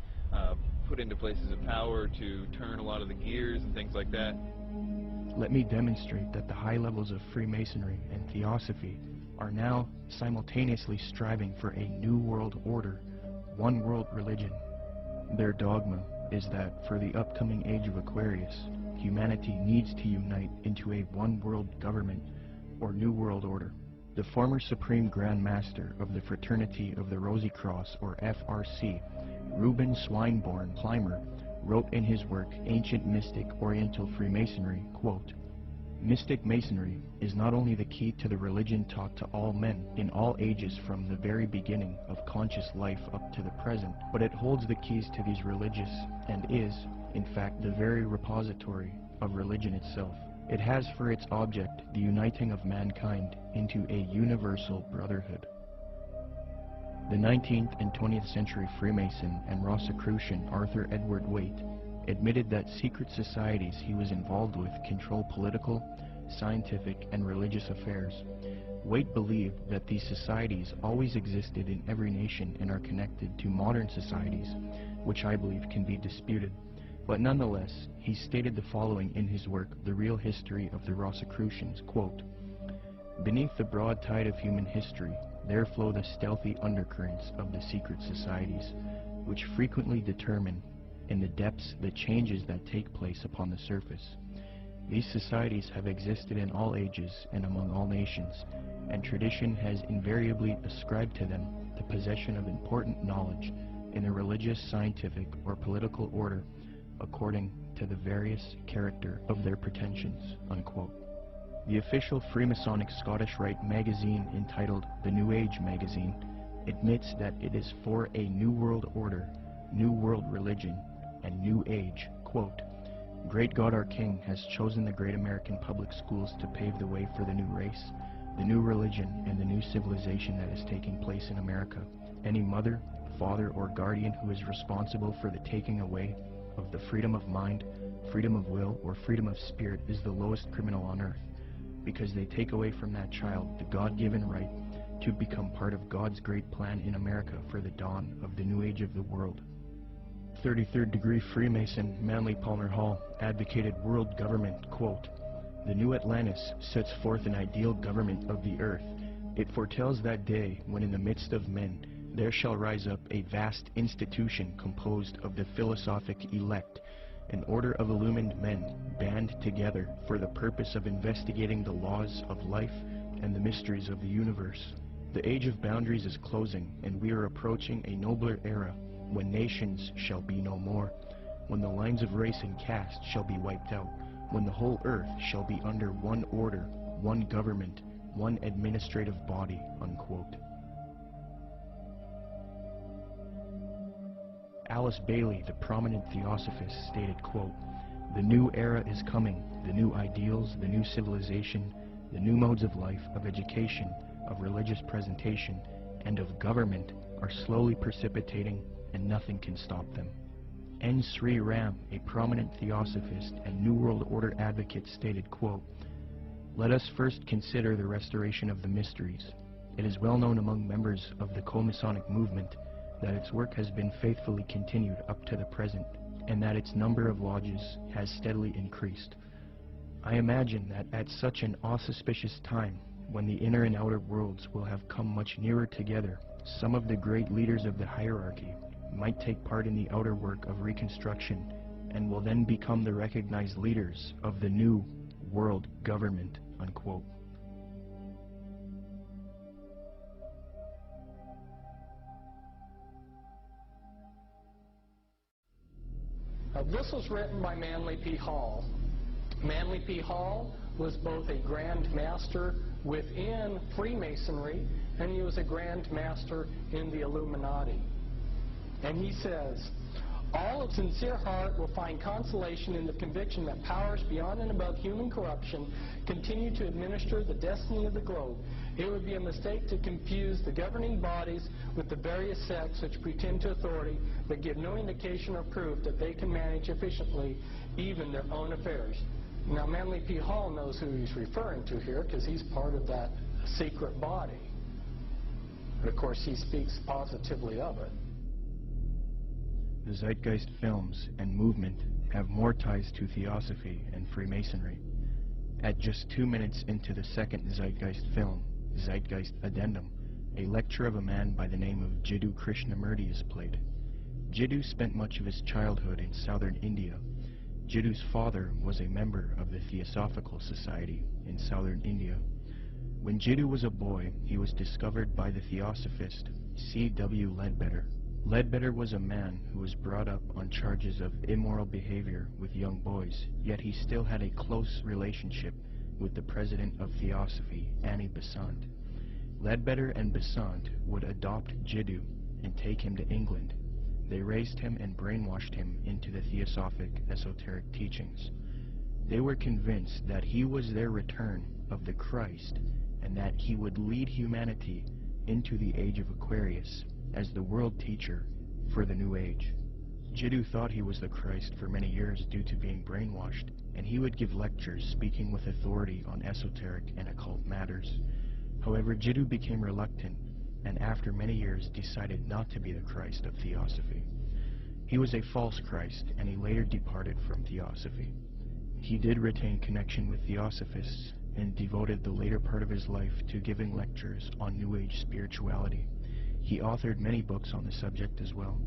put into places of power to turn a lot of the gears and things like that. Let me demonstrate that the high levels of Freemasonry and Theosophy are now simultaneously striving for a new world order, one world religion. Their dogma is that for the upcoming age of Aquarius, humanity needs to unite into a one world government or new world order. The former Supreme Grand Master of the Fraternity of the Rosy Cross, or FRC, Reuben Swinburne Plimer, wrote in his work Ancient Mystic Oriental Freemasonry, quote, "Mystic Masonry is not only the key to the religion taught to all men in all ages from the very beginning of conscious life up to the present, but it holds the keys to these religious and is, in fact, the very repository of religion itself. It has for its object the uniting of mankind into a universal brotherhood." The 19th and 20th century Freemason and Rosicrucian Arthur Edward Waite admitted that secret societies he was involved with control political, scientific, and religious affairs. Waite believed that these societies always existed in every nation and are connected to modern societies, which I believe can be disputed. But nonetheless, he stated the following in his work, The Real History of the Rosicrucians, quote, "Beneath the broad tide of human history, there flow the stealthy undercurrents of the secret societies, which frequently determine in the depths the changes that take place upon the surface. These societies have existed in all ages and among all nations, and tradition has invariably ascribed to them the possession of important knowledge in the religious, scientific, or political order according to the various character of their pretensions," unquote. The official Freemasonic Scottish Rite magazine, entitled The New Age Magazine, admits that it is for a New World Order, New World Religion, and New Age, quote, "Great God our King has chosen the great American public schools to pave the way for the new race, the new religion, and the new civilization that is taking place in America. Any mother, father, or guardian who is responsible for the taking away of the freedom of mind, freedom of will, or freedom of spirit is the lowest criminal on earth, because they take away from that child the God-given right to become part of God's great plan in America for the dawn of the new age of the world." 33rd degree Freemason Manly Palmer Hall advocated world government, quote, "The new Atlantis sets forth an ideal government of the earth. It foretells that day when in the midst of men there shall rise up a vast institution composed of the philosophic elect, an order of illumined men band together for the purpose of investigating the laws of life and the mysteries of the universe. The age of boundaries is closing, and we are approaching a nobler era when nations shall be no more, when the lines of race and caste shall be wiped out, when the whole earth shall be under one order, one government, one administrative body," unquote. Alice Bailey, the prominent theosophist, stated, quote, "The new era is coming. The new ideals, the new civilization, the new modes of life, of education, of religious presentation, and of government are slowly precipitating, and nothing can stop them." N. Sri Ram, a prominent theosophist and New World Order advocate, stated, quote, "Let us first consider the restoration of the mysteries. It is well known among members of the co-Masonic movement that its work has been faithfully continued up to the present, and that its number of lodges has steadily increased. I imagine that at such an auspicious time, when the inner and outer worlds will have come much nearer together, some of the great leaders of the hierarchy might take part in the outer work of reconstruction, and will then become the recognized leaders of the new world government," unquote. This was written by Manly P. Hall. Manly P. Hall was both a Grand Master within Freemasonry, and he was a Grand Master in the Illuminati. And he says, "All of sincere heart will find consolation in the conviction that powers beyond and above human corruption continue to administer the destiny of the globe. It would be a mistake to confuse the governing bodies with the various sects which pretend to authority but give no indication or proof that they can manage efficiently even their own affairs." Now, Manly P. Hall knows who he's referring to here because he's part of that secret body. And of course, he speaks positively of it. The Zeitgeist films and movement have more ties to Theosophy and Freemasonry. At just 2 minutes into the second Zeitgeist film, Zeitgeist Addendum, a lecture of a man by the name of Jiddu Krishnamurti is played. Jiddu spent much of his childhood in southern India. Jiddu's father was a member of the Theosophical Society in southern India. When Jiddu was a boy, he was discovered by the theosophist C.W. Ledbetter. Ledbetter was a man who was brought up on charges of immoral behavior with young boys, yet he still had a close relationship with the president of Theosophy, Annie Besant. Ledbetter and Besant would adopt Jiddu and take him to England. They raised him and brainwashed him into the theosophic esoteric teachings. They were convinced that he was their return of the Christ and that he would lead humanity into the age of Aquarius as the world teacher for the New Age. Jiddu thought he was the Christ for many years due to being brainwashed, and he would give lectures speaking with authority on esoteric and occult matters. However, Jiddu became reluctant, and after many years decided not to be the Christ of Theosophy. He was a false Christ, and he later departed from Theosophy. He did retain connection with Theosophists, and devoted the later part of his life to giving lectures on New Age spirituality. He authored many books on the subject as well.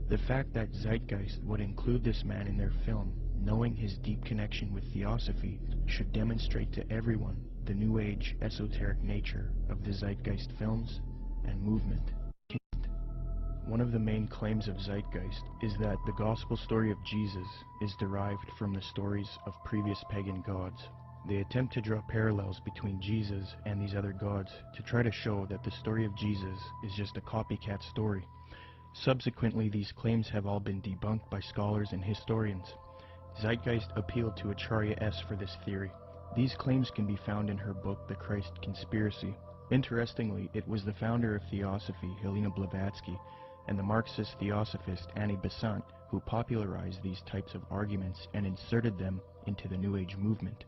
The fact that Zeitgeist would include this man in their film, knowing his deep connection with Theosophy, should demonstrate to everyone the New Age esoteric nature of the Zeitgeist films and movement. One of the main claims of Zeitgeist is that the gospel story of Jesus is derived from the stories of previous pagan gods. They attempt to draw parallels between Jesus and these other gods to try to show that the story of Jesus is just a copycat story. Subsequently, these claims have all been debunked by scholars and historians. Zeitgeist appealed to Acharya S. for this theory. These claims can be found in her book, The Christ Conspiracy. Interestingly, it was the founder of Theosophy, Helena Blavatsky, and the Marxist theosophist Annie Besant who popularized these types of arguments and inserted them into the New Age movement.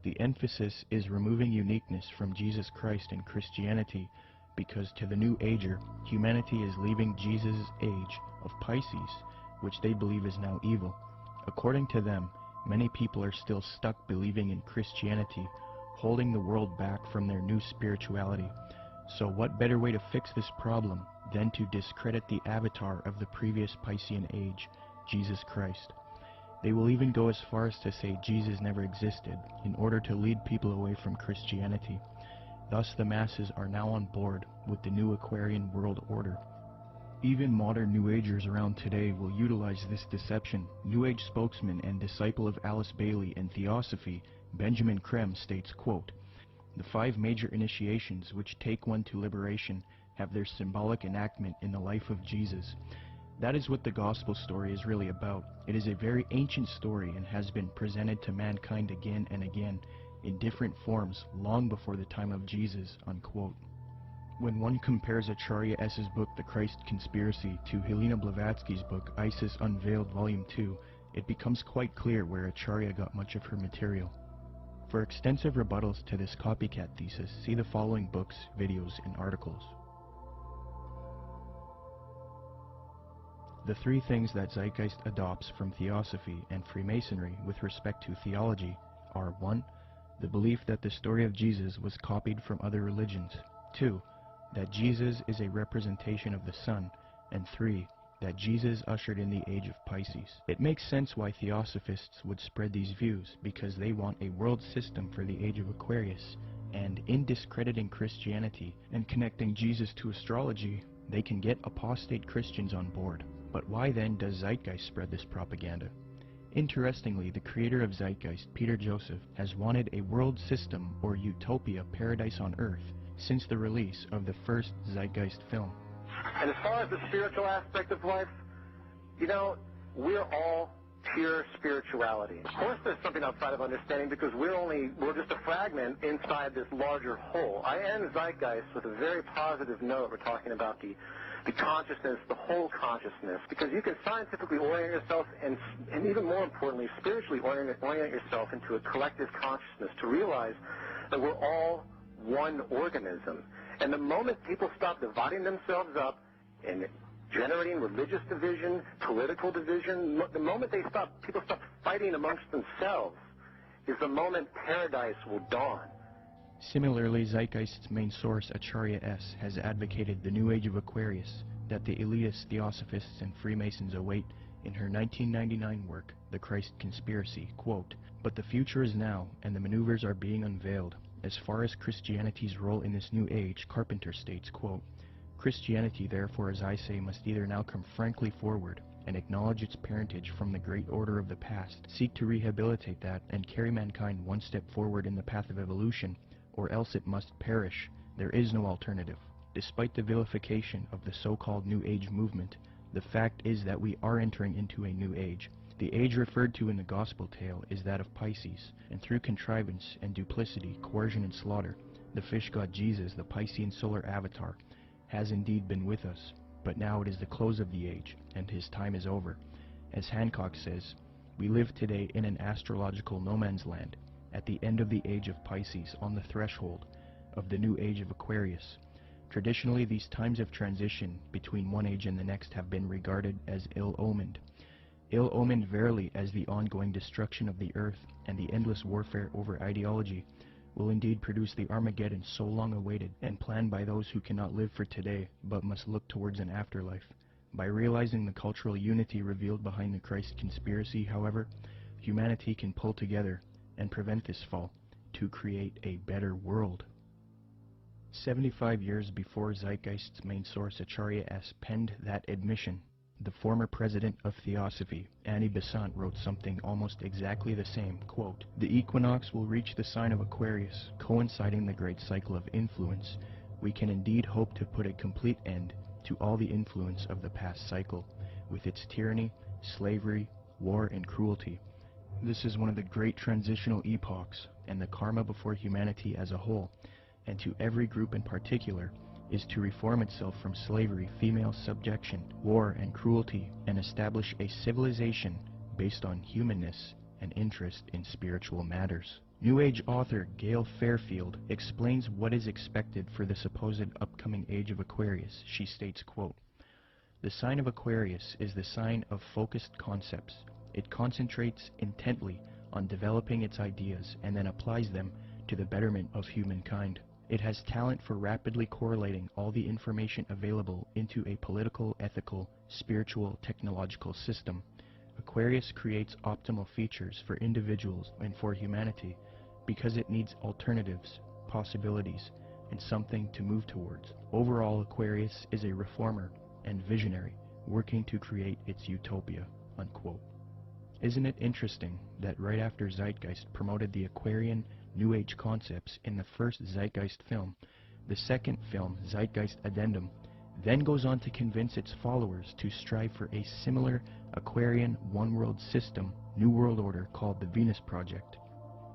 The emphasis is removing uniqueness from Jesus Christ and Christianity, because to the New Ager, humanity is leaving Jesus' age of Pisces, which they believe is now evil. According to them, many people are still stuck believing in Christianity, holding the world back from their new spirituality. So what better way to fix this problem than to discredit the avatar of the previous Piscean age, Jesus Christ? They will even go as far as to say Jesus never existed in order to lead people away from Christianity. Thus the masses are now on board with the new Aquarian world order. Even modern New Agers around today will utilize this deception. New Age spokesman and disciple of Alice Bailey and Theosophy, Benjamin Creme, states, quote, "The 5 major initiations which take one to liberation have their symbolic enactment in the life of Jesus. That is what the gospel story is really about. It is a very ancient story and has been presented to mankind again and again in different forms long before the time of Jesus," unquote. When one compares Acharya S.'s book, The Christ Conspiracy, to Helena Blavatsky's book, Isis Unveiled Volume 2, it becomes quite clear where Acharya got much of her material. For extensive rebuttals to this copycat thesis, see the following books, videos, and articles. The 3 things that Zeitgeist adopts from Theosophy and Freemasonry with respect to theology are 1. The belief that the story of Jesus was copied from other religions. 2. That Jesus is a representation of the sun. And 3. That Jesus ushered in the age of Pisces. It makes sense why Theosophists would spread these views, because they want a world system for the age of Aquarius, and in discrediting Christianity and connecting Jesus to astrology, they can get apostate Christians on board. But why then does Zeitgeist spread this propaganda? Interestingly, the creator of Zeitgeist, Peter Joseph, has wanted a world system or utopia paradise on earth since the release of the first Zeitgeist film. And as far as the spiritual aspect of life, you know, we're all pure spirituality. Of course there's something outside of understanding, because we're just a fragment inside this larger whole. I end Zeitgeist with a very positive note. We're talking about the consciousness, the whole consciousness, because you can scientifically orient yourself and even more importantly, spiritually orient yourself into a collective consciousness to realize that we're all one organism. And the moment people stop dividing themselves up and generating religious division, political division, the moment people stop fighting amongst themselves is the moment paradise will dawn. Similarly, Zeitgeist's main source, Acharya S., has advocated the New Age of Aquarius that the elitist Theosophists and Freemasons await in her 1999 work, The Christ Conspiracy, quote, "But the future is now, and the maneuvers are being unveiled. As far as Christianity's role in this new age, Carpenter states, quote, Christianity, therefore, as I say, must either now come frankly forward and acknowledge its parentage from the great order of the past, seek to rehabilitate that, and carry mankind one step forward in the path of evolution, or else it must perish. There is no alternative. Despite the vilification of the so-called New Age movement, the fact is that we are entering into a new age. The age referred to in the gospel tale is that of Pisces, and through contrivance and duplicity, coercion and slaughter, the fish god Jesus, the Piscean solar avatar, has indeed been with us, but now it is the close of the age, and his time is over. As Hancock says, we live today in an astrological no man's land, at the end of the age of Pisces, on the threshold of the new age of Aquarius. Traditionally, these times of transition between one age and the next have been regarded as ill-omened. Ill-omened verily, as the ongoing destruction of the earth and the endless warfare over ideology will indeed produce the Armageddon so long awaited and planned by those who cannot live for today but must look towards an afterlife. By realizing the cultural unity revealed behind the Christ conspiracy, however, humanity can pull together and prevent this fall to create a better world. 75 years before Zeitgeist's main source Acharya S. penned that admission, the former president of Theosophy, Annie Besant, wrote something almost exactly the same, quote, The equinox will reach the sign of Aquarius, coinciding the great cycle of influence. We can indeed hope to put a complete end to all the influence of the past cycle, with its tyranny, slavery, war, and cruelty. This is one of the great transitional epochs, and the karma before humanity as a whole, and to every group in particular, is to reform itself from slavery, female subjection, war, and cruelty, and establish a civilization based on humanness and interest in spiritual matters. New Age author Gail Fairfield explains what is expected for the supposed upcoming age of Aquarius. She states, quote, The sign of Aquarius is the sign of focused concepts. It concentrates intently on developing its ideas and then applies them to the betterment of humankind. It has talent for rapidly correlating all the information available into a political, ethical, spiritual, technological system. Aquarius creates optimal features for individuals and for humanity because it needs alternatives, possibilities, and something to move towards. Overall, Aquarius is a reformer and visionary working to create its utopia, unquote. Isn't it interesting that right after Zeitgeist promoted the Aquarian New Age concepts in the first Zeitgeist film, the second film, Zeitgeist Addendum, then goes on to convince its followers to strive for a similar Aquarian one-world system, New World Order, called the Venus Project.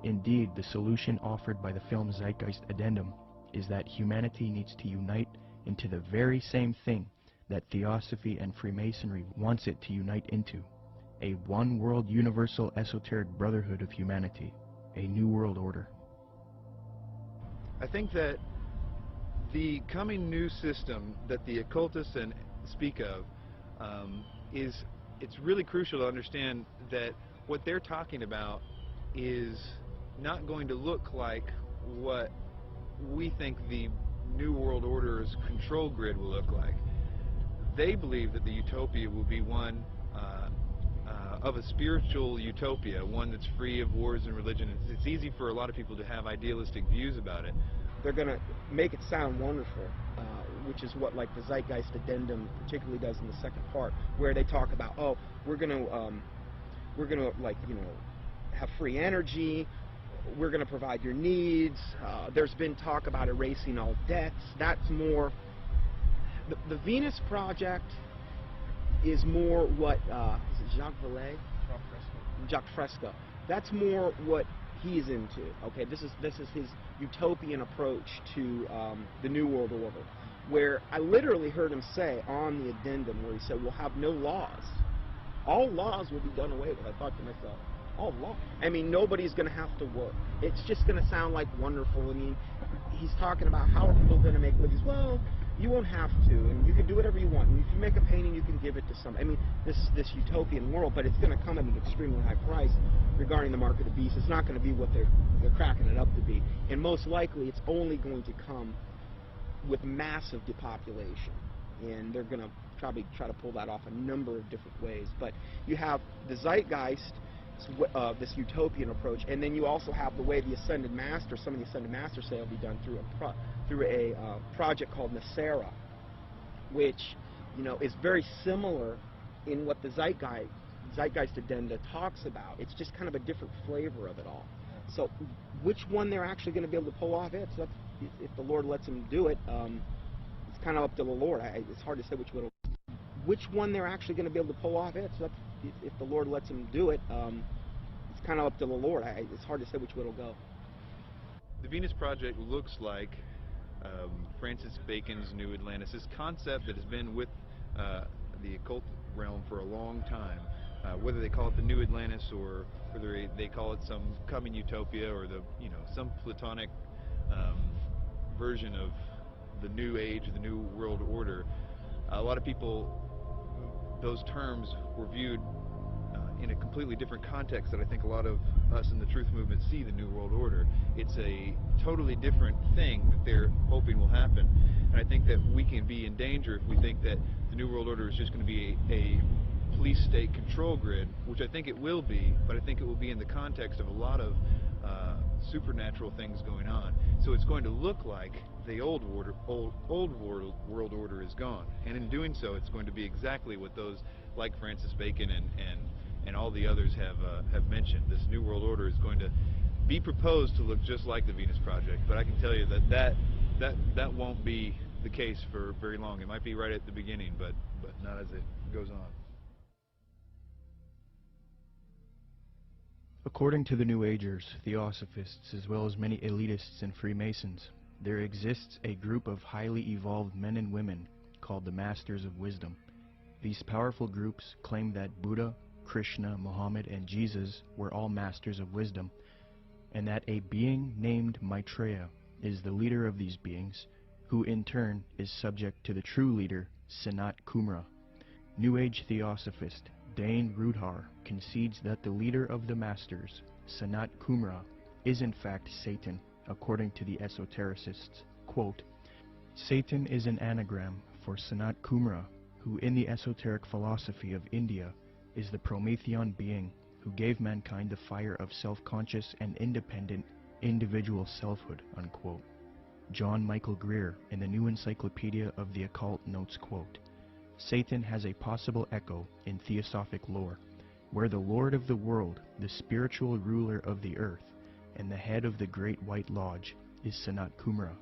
Indeed, the solution offered by the film Zeitgeist Addendum is that humanity needs to unite into the very same thing that Theosophy and Freemasonry wants it to unite into. A one-world universal esoteric brotherhood of humanity, a new world order. I think that the coming new system that the occultists speak of it's really crucial to understand that what they're talking about is not going to look like what we think the New World Order's control grid will look like. They believe that the utopia will be one of a spiritual utopia, one that's free of wars and religion. It's easy for a lot of people to have idealistic views about it. They're going to make it sound wonderful, which is what like the Zeitgeist Addendum particularly does in the second part, where they talk about, oh, we're going to like, you know, have free energy, we're going to provide your needs. There's been talk about erasing all debts. That's more the Venus Project is more what is it Jacques Vallée? Jacques Fresco. That's more what he's into. Okay, this is his utopian approach to the New World Order, where I literally heard him say on the addendum where he said we'll have no laws. All laws will be done away with. I thought to myself, all law. I mean, nobody's going to have to work. It's just going to sound like wonderful. I mean, he's talking about how are people going to make livings. Well, you won't have to, and you can do whatever you want. And if you make a painting, you can give it to some. I mean, this utopian world, but it's going to come at an extremely high price regarding the mark of the beast. It's not going to be what they're cracking it up to be, and most likely, it's only going to come with massive depopulation, and they're going to probably try to pull that off a number of different ways. But you have the Zeitgeist this utopian approach, and then you also have the way the Ascended Master, some of the Ascended Masters say will be done through a project called Nasera, which, you know, is very similar in what the Zeitgeist Addenda talks about. It's just kind of a different flavor of it all. So which one they're actually going to be able to pull off, if the Lord lets them do it, it's kind of up to the Lord. It's hard to say which one they're actually going to be able to pull off, if the Lord lets them do it, it's kind of up to the Lord. It's hard to say which way it'll go. The Venus Project looks like Francis Bacon's New Atlantis, this concept that has been with the occult realm for a long time. Whether they call it the New Atlantis or whether they call it some coming utopia or some Platonic version of the New Age or the New World Order, a lot of people, those terms were viewed in a completely different context that I think a lot of us in the truth movement see the New World Order. It's a totally different thing that they're hoping will happen. And I think that we can be in danger if we think that the New World Order is just going to be a police state control grid, which I think it will be, but I think it will be in the context of a lot of supernatural things going on. So it's going to look like the old world order is gone, and in doing so, it's going to be exactly what those like Francis Bacon and all the others have mentioned. This New World Order is going to be proposed to look just like the Venus Project, but I can tell you that won't be the case for very long. It might be right at the beginning, but not as it goes on. According to the New Agers, Theosophists, as well as many elitists and Freemasons, there exists a group of highly evolved men and women called the Masters of Wisdom. These powerful groups claim that Buddha, Krishna, Muhammad, and Jesus were all masters of wisdom, and that a being named Maitreya is the leader of these beings, who in turn is subject to the true leader, Sanat Kumara. New Age Theosophist Dane Rudhar concedes that the leader of the Masters, Sanat Kumara, is in fact Satan, according to the esotericists. Quote, Satan is an anagram for Sanat Kumara, who in the esoteric philosophy of India is the Promethean being who gave mankind the fire of self-conscious and independent individual selfhood, unquote. John Michael Greer in the New Encyclopedia of the Occult notes, quote, Satan has a possible echo in theosophic lore, where the Lord of the world, the spiritual ruler of the earth, and the head of the Great White Lodge is Sanat Kumara,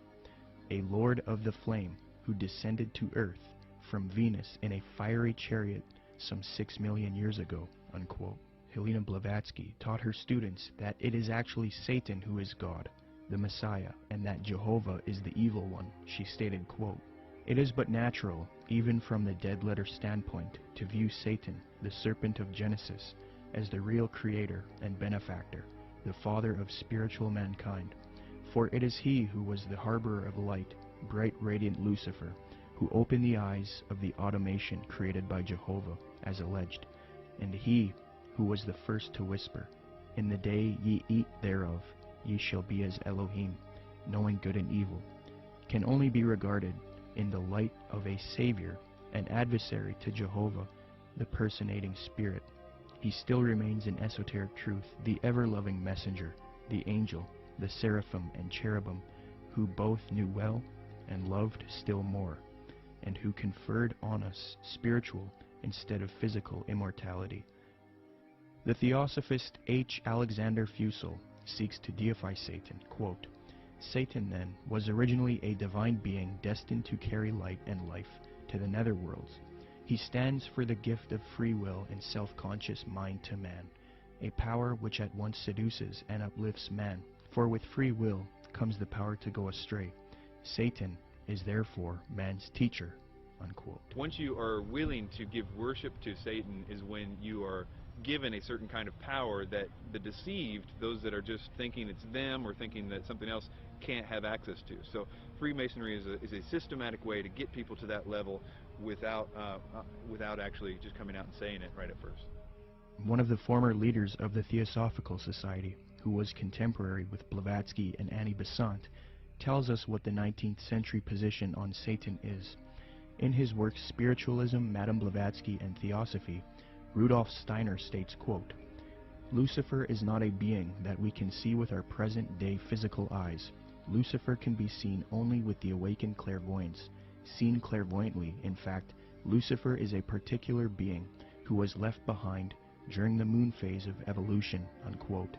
a lord of the flame who descended to earth from Venus in a fiery chariot some 6 million years ago, unquote. Helena Blavatsky taught her students that it is actually Satan who is God, the Messiah, and that Jehovah is the evil one. She stated, quote, It is but natural, even from the dead letter standpoint, to view Satan, the serpent of Genesis, as the real creator and benefactor, the father of spiritual mankind. For it is he who was the harborer of light, bright radiant Lucifer, who opened the eyes of the automation created by Jehovah, as alleged, and he who was the first to whisper, In the day ye eat thereof, ye shall be as Elohim, knowing good and evil, can only be regarded in the light of a Savior, an adversary to Jehovah, the personating Spirit. He still remains in esoteric truth, the ever-loving messenger, the angel, the seraphim and cherubim, who both knew well and loved still more, and who conferred on us spiritual instead of physical immortality. The Theosophist H. Alexander Fusel seeks to deify Satan. Quote, Satan, then, was originally a divine being destined to carry light and life to the netherworlds. He stands for the gift of free will and self-conscious mind to man, a power which at once seduces and uplifts man, for with free will comes the power to go astray. Satan is therefore man's teacher, unquote. Once you are willing to give worship to Satan is when you are given a certain kind of power that the deceived, those that are just thinking it's them or thinking that something else, can't have access to. So Freemasonry is a systematic way to get people to that level without actually just coming out and saying it right at first. One of the former leaders of the Theosophical Society, who was contemporary with Blavatsky and Annie Besant, tells us what the 19th century position on Satan is. In his work Spiritualism, Madame Blavatsky, and Theosophy, Rudolf Steiner states, quote, Lucifer is not a being that we can see with our present-day physical eyes. Lucifer can be seen only with the awakened clairvoyance. Seen clairvoyantly, in fact, Lucifer is a particular being who was left behind during the moon phase of evolution, unquote.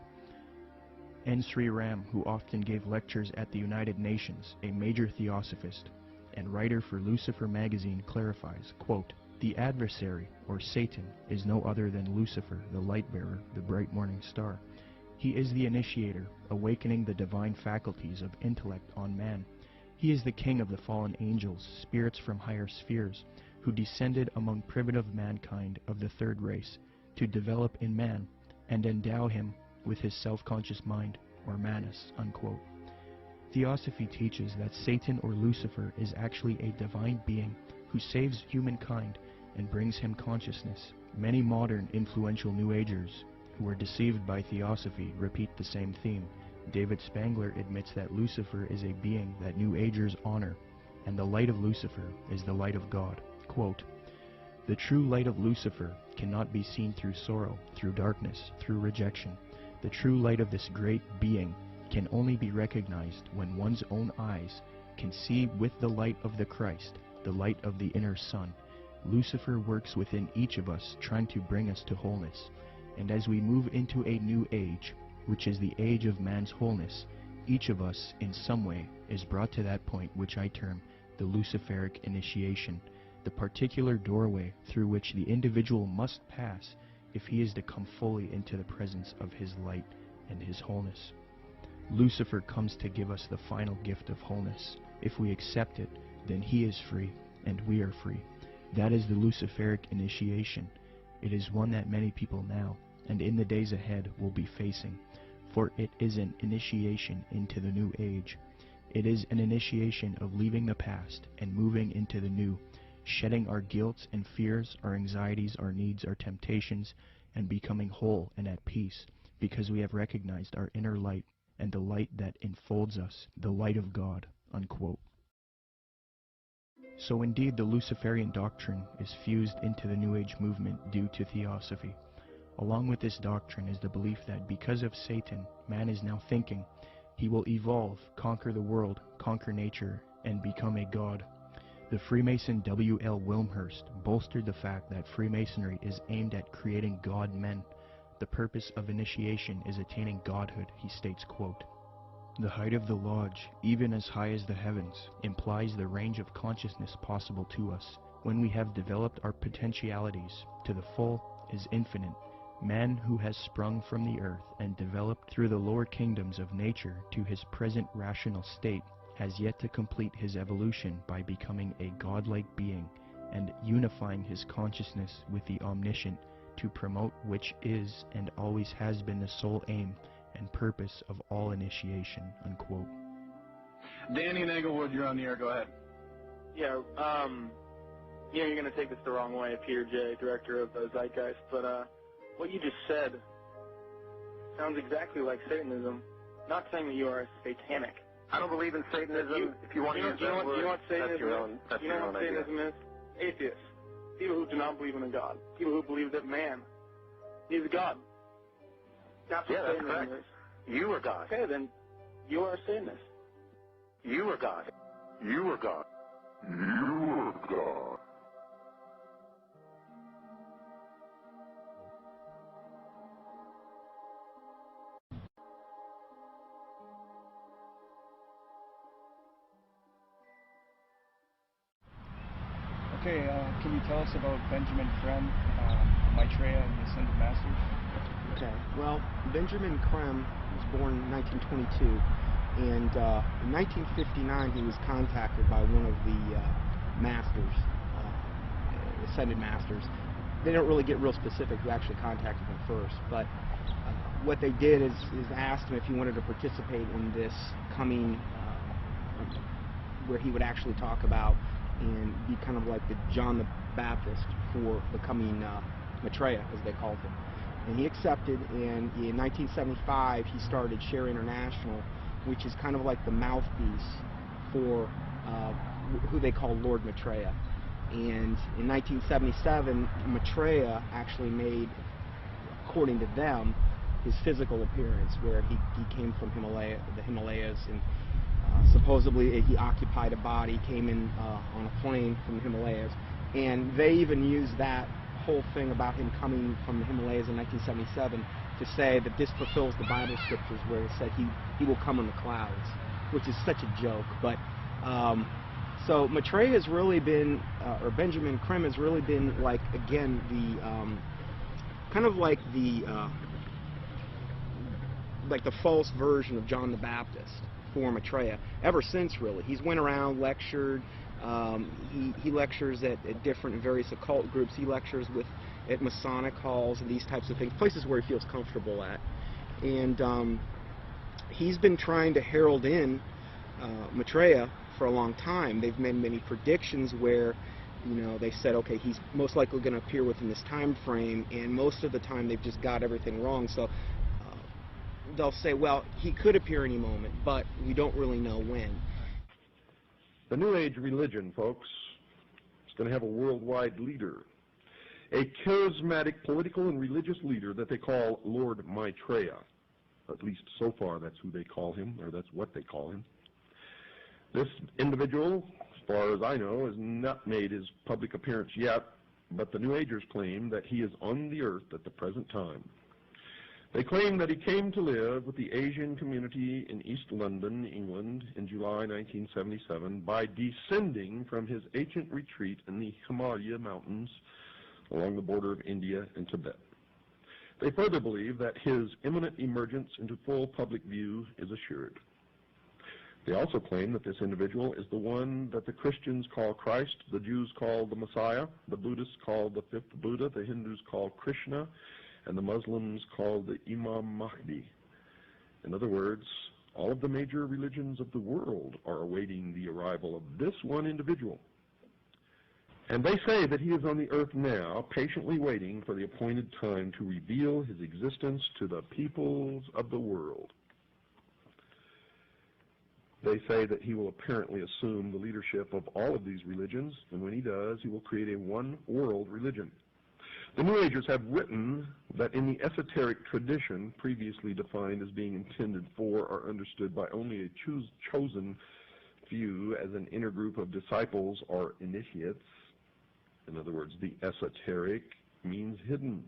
N. Sri Ram, who often gave lectures at the United Nations, a major theosophist and writer for Lucifer magazine, clarifies, quote, "The adversary, or Satan, is no other than Lucifer, the light-bearer, the bright morning star. He is the initiator, awakening the divine faculties of intellect on man. He is the king of the fallen angels, spirits from higher spheres, who descended among primitive mankind of the third race, to develop in man and endow him with his self-conscious mind, or manas," unquote. Theosophy teaches that Satan or Lucifer is actually a divine being who saves humankind and brings him consciousness. Many modern influential New Agers who are deceived by Theosophy repeat the same theme. David Spangler admits that Lucifer is a being that New Agers honor, and the light of Lucifer is the light of God. Quote, "The true light of Lucifer cannot be seen through sorrow, through darkness, through rejection. The true light of this great being can only be recognized when one's own eyes can see with the light of the Christ, the light of the inner sun. Lucifer works within each of us, trying to bring us to wholeness. And as we move into a new age, which is the age of man's wholeness, each of us, in some way, is brought to that point which I term the Luciferic initiation, the particular doorway through which the individual must pass if he is to come fully into the presence of his light and his wholeness. Lucifer comes to give us the final gift of wholeness. If we accept it, then he is free, and we are free. That is the Luciferic initiation. It is one that many people now, and in the days ahead, will be facing, for it is an initiation into the new age. It is an initiation of leaving the past and moving into the new, shedding our guilt and fears, our anxieties, our needs, our temptations, and becoming whole and at peace, because we have recognized our inner light and the light that enfolds us, the light of God," unquote. So indeed the Luciferian doctrine is fused into the New Age movement due to Theosophy. Along with this doctrine is the belief that because of Satan, man is now thinking he will evolve, conquer the world, conquer nature, and become a god. The Freemason W.L. Wilmhurst bolstered the fact that Freemasonry is aimed at creating God-men. The purpose of initiation is attaining godhood, he states, quote, "The height of the lodge, even as high as the heavens, implies the range of consciousness possible to us. When we have developed our potentialities to the full is infinite. Man who has sprung from the earth and developed through the lower kingdoms of nature to his present rational state has yet to complete his evolution by becoming a godlike being and unifying his consciousness with the omniscient, to promote which is and always has been the sole aim and purpose of all initiation," unquote. Danny and Englewood, you're on the air. Go ahead. Yeah, you're going to take this the wrong way, Peter J., director of Zeitgeist, but what you just said sounds exactly like Satanism. Not saying that you are satanic. I don't believe in Satanism. If you want to use that word, you know what Satanism that's your own idea. Satanism is? Atheists. People who do not believe in a God. People who believe that man is God. That's what that's Satanism correct. is. You are God. Okay, then you are a Satanist. You are God. You are God. You are God. Okay, can you tell us about Benjamin Creme, Maitreya, and the Ascended Masters? Okay, well, Benjamin Creme was born in 1922, and in 1959 he was contacted by one of the masters, Ascended Masters. They don't really get real specific who actually contacted him first, but what they did is asked him if he wanted to participate in this coming, where he would actually talk about and be kind of like the John the Baptist for becoming Maitreya, as they called him. And he accepted, and in 1975 he started Share International, which is kind of like the mouthpiece for who they call Lord Maitreya. And in 1977, Maitreya actually made, according to them, his physical appearance, where he came from the Himalayas, and supposedly he occupied a body, came in on a plane from the Himalayas, and they even used that whole thing about him coming from the Himalayas in 1977 to say that this fulfills the Bible scriptures where it said he will come in the clouds, which is such a joke. But so Maitreya has really been, or Benjamin Creme has really been, like, again, the kind of like the false version of John the Baptist for Maitreya ever since, really. He's went around, lectured. He lectures at different various occult groups. He lectures at Masonic halls and these types of things, places where he feels comfortable at. And he's been trying to herald in Maitreya for a long time. They've made many predictions where, you know, they said, okay, he's most likely going to appear within this time frame, and most of the time they've just got everything wrong. So they'll say, well, he could appear any moment, but we don't really know when. The New Age religion, folks, is going to have a worldwide leader, a charismatic political and religious leader that they call Lord Maitreya. At least so far that's who they call him, or that's what they call him. This individual, as far as I know, has not made his public appearance yet, but the New Agers claim that he is on the earth at the present time. They claim that he came to live with the Asian community in East London, England, in July 1977 by descending from his ancient retreat in the Himalaya mountains along the border of India and Tibet. They further believe that his imminent emergence into full public view is assured. They also claim that this individual is the one that the Christians call Christ, the Jews call the Messiah, the Buddhists call the fifth Buddha, the Hindus call Krishna, and the Muslims call the Imam Mahdi. In other words, all of the major religions of the world are awaiting the arrival of this one individual. And they say that he is on the earth now, patiently waiting for the appointed time to reveal his existence to the peoples of the world. They say that he will apparently assume the leadership of all of these religions, and when he does, he will create a one-world religion. The New Agers have written that in the esoteric tradition, previously defined as being intended for or understood by only a chosen few as an inner group of disciples or initiates, in other words, the esoteric means hidden.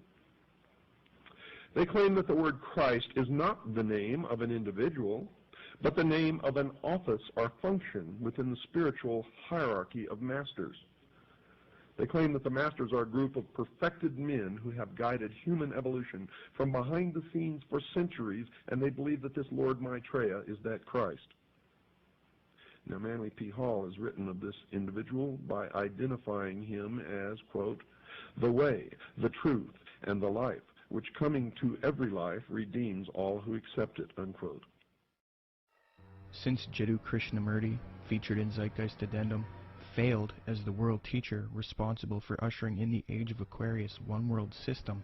They claim that the word Christ is not the name of an individual, but the name of an office or function within the spiritual hierarchy of masters. They claim that the masters are a group of perfected men who have guided human evolution from behind the scenes for centuries, and they believe that this Lord Maitreya is that Christ. Now, Manly P. Hall has written of this individual by identifying him as, quote, the way, the truth, and the life, which coming to every life redeems all who accept it, unquote. Since Jiddu Krishnamurti, featured in Zeitgeist Addendum, failed as the world teacher responsible for ushering in the Age of Aquarius one-world system,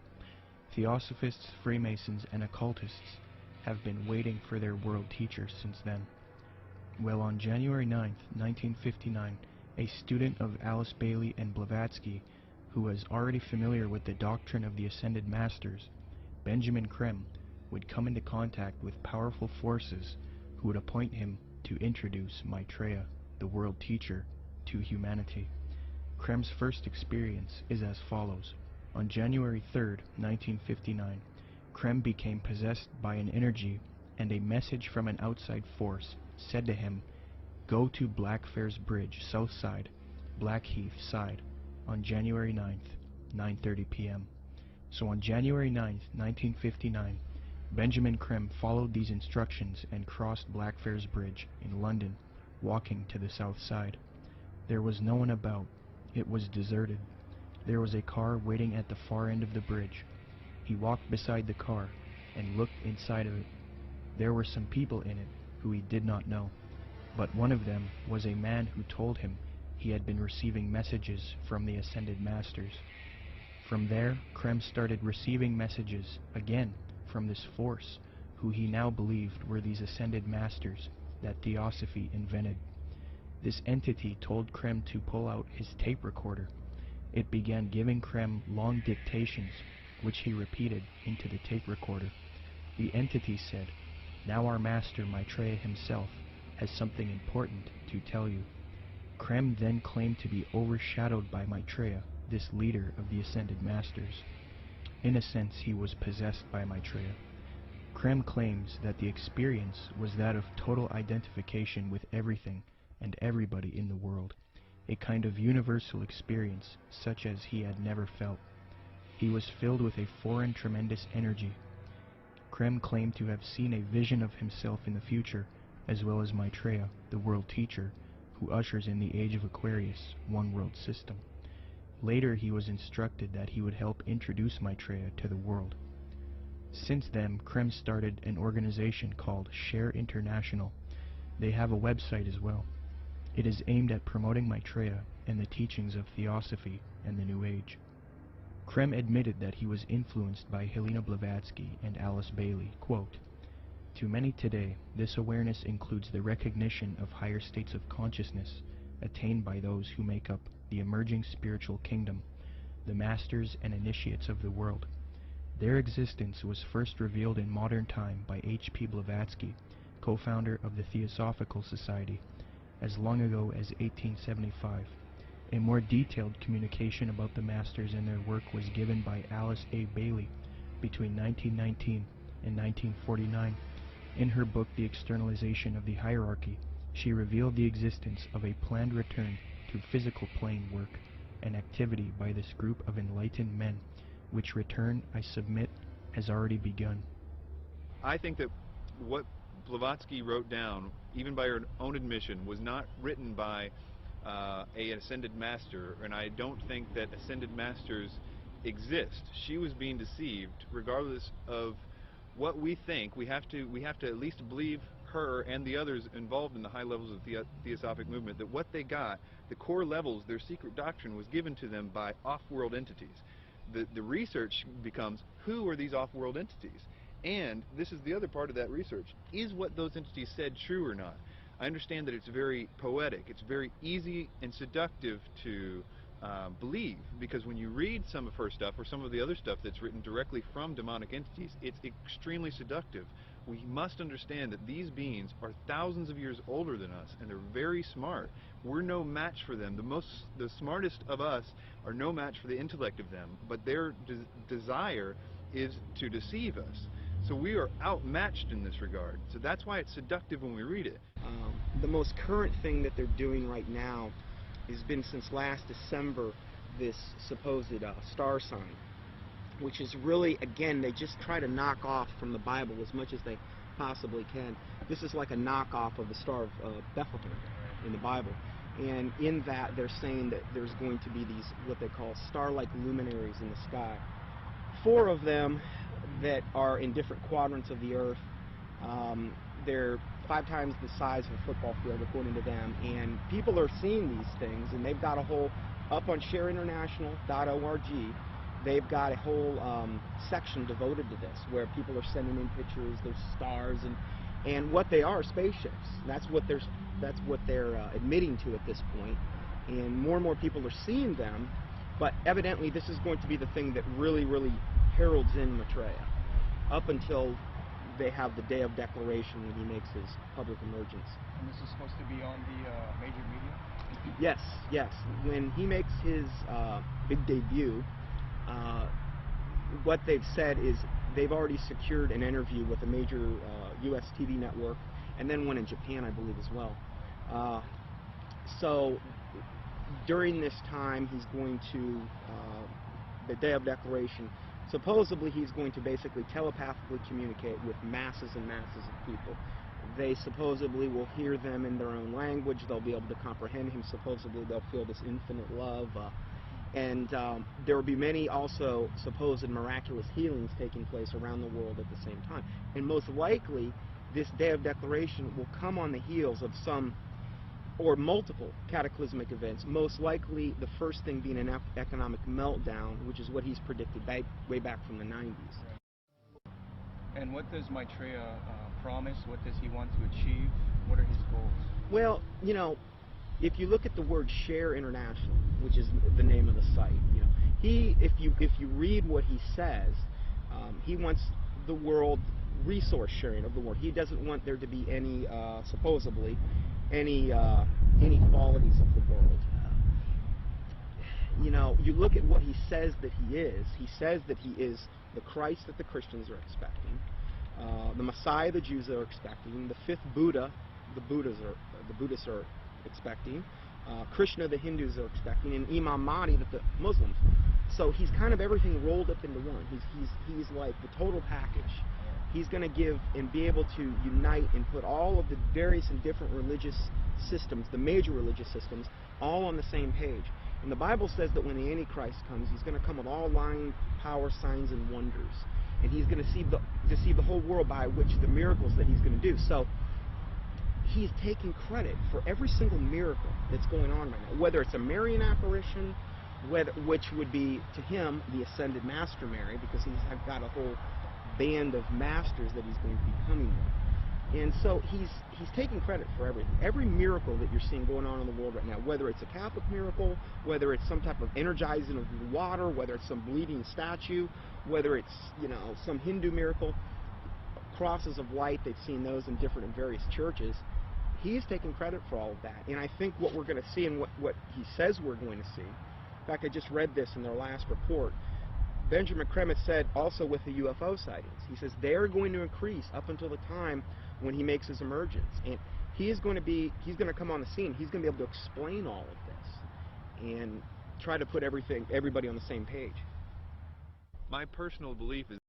Theosophists, Freemasons, and occultists have been waiting for their world teacher since then. Well, on January 9, 1959, a student of Alice Bailey and Blavatsky, who was already familiar with the doctrine of the Ascended Masters, Benjamin Creme, would come into contact with powerful forces who would appoint him to introduce Maitreya, the world teacher, to humanity. Creme's first experience is as follows. On January 3, 1959, Creme became possessed by an energy, and a message from an outside force said to him, "Go to Blackfriars Bridge, south side, Blackheath side, on January 9th, 9:30 p.m. So on January 9th, 1959, Benjamin Creme followed these instructions and crossed Blackfriars Bridge in London, walking to the south side. There was no one about. It was deserted. There was a car waiting at the far end of the bridge. He walked beside the car and looked inside of it. There were some people in it who he did not know, but one of them was a man who told him he had been receiving messages from the Ascended Masters. From there, Creme started receiving messages again from this force, who he now believed were these Ascended Masters that Theosophy invented. This entity told Creme to pull out his tape recorder. It began giving Creme long dictations, which he repeated into the tape recorder. The entity said, "Now our master Maitreya himself has something important to tell you." Krem then claimed to be overshadowed by Maitreya, this leader of the Ascended Masters. In a sense, he was possessed by Maitreya. Krem claims that the experience was that of total identification with everything and everybody in the world, a kind of universal experience such as he had never felt. He was filled with a foreign tremendous energy. Krem claimed to have seen a vision of himself in the future, as well as Maitreya, the world teacher, who ushers in the age of Aquarius, one world system. Later he was instructed that he would help introduce Maitreya to the world. Since then, Krem started an organization called Share International. They have a website as well. It is aimed at promoting Maitreya and the teachings of Theosophy and the New Age. Krem admitted that he was influenced by Helena Blavatsky and Alice Bailey. Quote, "To many today, this awareness includes the recognition of higher states of consciousness attained by those who make up the emerging spiritual kingdom, the masters and initiates of the world. Their existence was first revealed in modern time by H.P. Blavatsky, co-founder of the Theosophical Society, as long ago as 1875. A more detailed communication about the masters and their work was given by Alice A. Bailey between 1919 and 1949. In her book The Externalization of the Hierarchy, she revealed the existence of a planned return to physical plane work and activity by this group of enlightened men, which return, I submit, has already begun." I think that what Blavatsky wrote down, even by her own admission, was not written by an ascended master, and I don't think that ascended masters exist. She was being deceived. Regardless of what we think, we have to at least believe her and the others involved in the high levels of the Theosophic movement, that what they got, the core levels, their secret doctrine, was given to them by off-world entities. The research becomes, who are these off-world entities? And this is the other part of that research. Is what those entities said true or not? I understand that it's very poetic. It's very easy and seductive to believe, because when you read some of her stuff or some of the other stuff that's written directly from demonic entities, it's extremely seductive. We must understand that these beings are thousands of years older than us, and they're very smart. We're no match for them. The smartest of us are no match for the intellect of them, but their desire is to deceive us. So we are outmatched in this regard. So that's why it's seductive when we read it. The most current thing that they're doing right now has been since last December, this supposed star sign, which is really, again, they just try to knock off from the Bible as much as they possibly can. This is like a knockoff of the Star of Bethlehem in the Bible. And in that, they're saying that there's going to be these, what they call star-like luminaries in the sky. 4 of them that are in different quadrants of the earth. They're 5 times the size of a football field, according to them. And people are seeing these things, and they've got a whole, up on shareinternational.org, they've got a whole section devoted to this, where people are sending in pictures, there's stars, and what they are, spaceships. That's what they're admitting to at this point. And more people are seeing them, but evidently this is going to be the thing that really, really heralds in Maitreya, up until they have the day of declaration when he makes his public emergence. And this is supposed to be on the major media? Yes, yes. When he makes his big debut, what they've said is they've already secured an interview with a major U.S. TV network, and then one in Japan, I believe, as well. So during this time, he's going to, the day of declaration, supposedly he's going to basically telepathically communicate with masses and masses of people. They supposedly will hear them in their own language. They'll be able to comprehend him. Supposedly they'll feel this infinite love. And there will be many also supposed miraculous healings taking place around the world at the same time. And most likely, this day of declaration will come on the heels of some or multiple cataclysmic events, most likely the first thing being an economic meltdown, which is what he's predicted way back from the 90s. And what does Maitreya promise? What does he want to achieve? What are his goals? Well, you know, if you look at the word Share International, which is the name of the site, you know, if you read what he says, he wants the world resource sharing of the world. He doesn't want there to be any, supposedly, any inequalities of the world. You know, you look at what he says that he is. He says that he is the Christ that the Christians are expecting, the Messiah the Jews are expecting, the fifth Buddha the Buddhists are expecting, Krishna the Hindus are expecting, and Imam Mahdi that the Muslims. So he's kind of everything rolled up into one. He's like the total package. He's going to give and be able to unite and put all of the various and different religious systems, the major religious systems, all on the same page. And the Bible says that when the Antichrist comes, he's going to come with all lying power, signs, and wonders. And he's going to deceive the whole world by which the miracles that he's going to do. So he's taking credit for every single miracle that's going on right now, whether it's a Marian apparition, which would be, to him, the ascended master Mary, because he's got a whole band of masters that he's going to be coming with. And so he's taking credit for everything. Every miracle that you're seeing going on in the world right now, whether it's a Catholic miracle, whether it's some type of energizing of water, whether it's some bleeding statue, whether it's, you know, some Hindu miracle, crosses of light, they've seen those in various churches. He's taking credit for all of that. And I think what we're going to see and what he says we're going to see, in fact, I just read this in their last report, Benjamin Kremitz said also with the UFO sightings, he says they're going to increase up until the time when he makes his emergence. And he's going to come on the scene. He's going to be able to explain all of this and try to put everybody on the same page. My personal belief is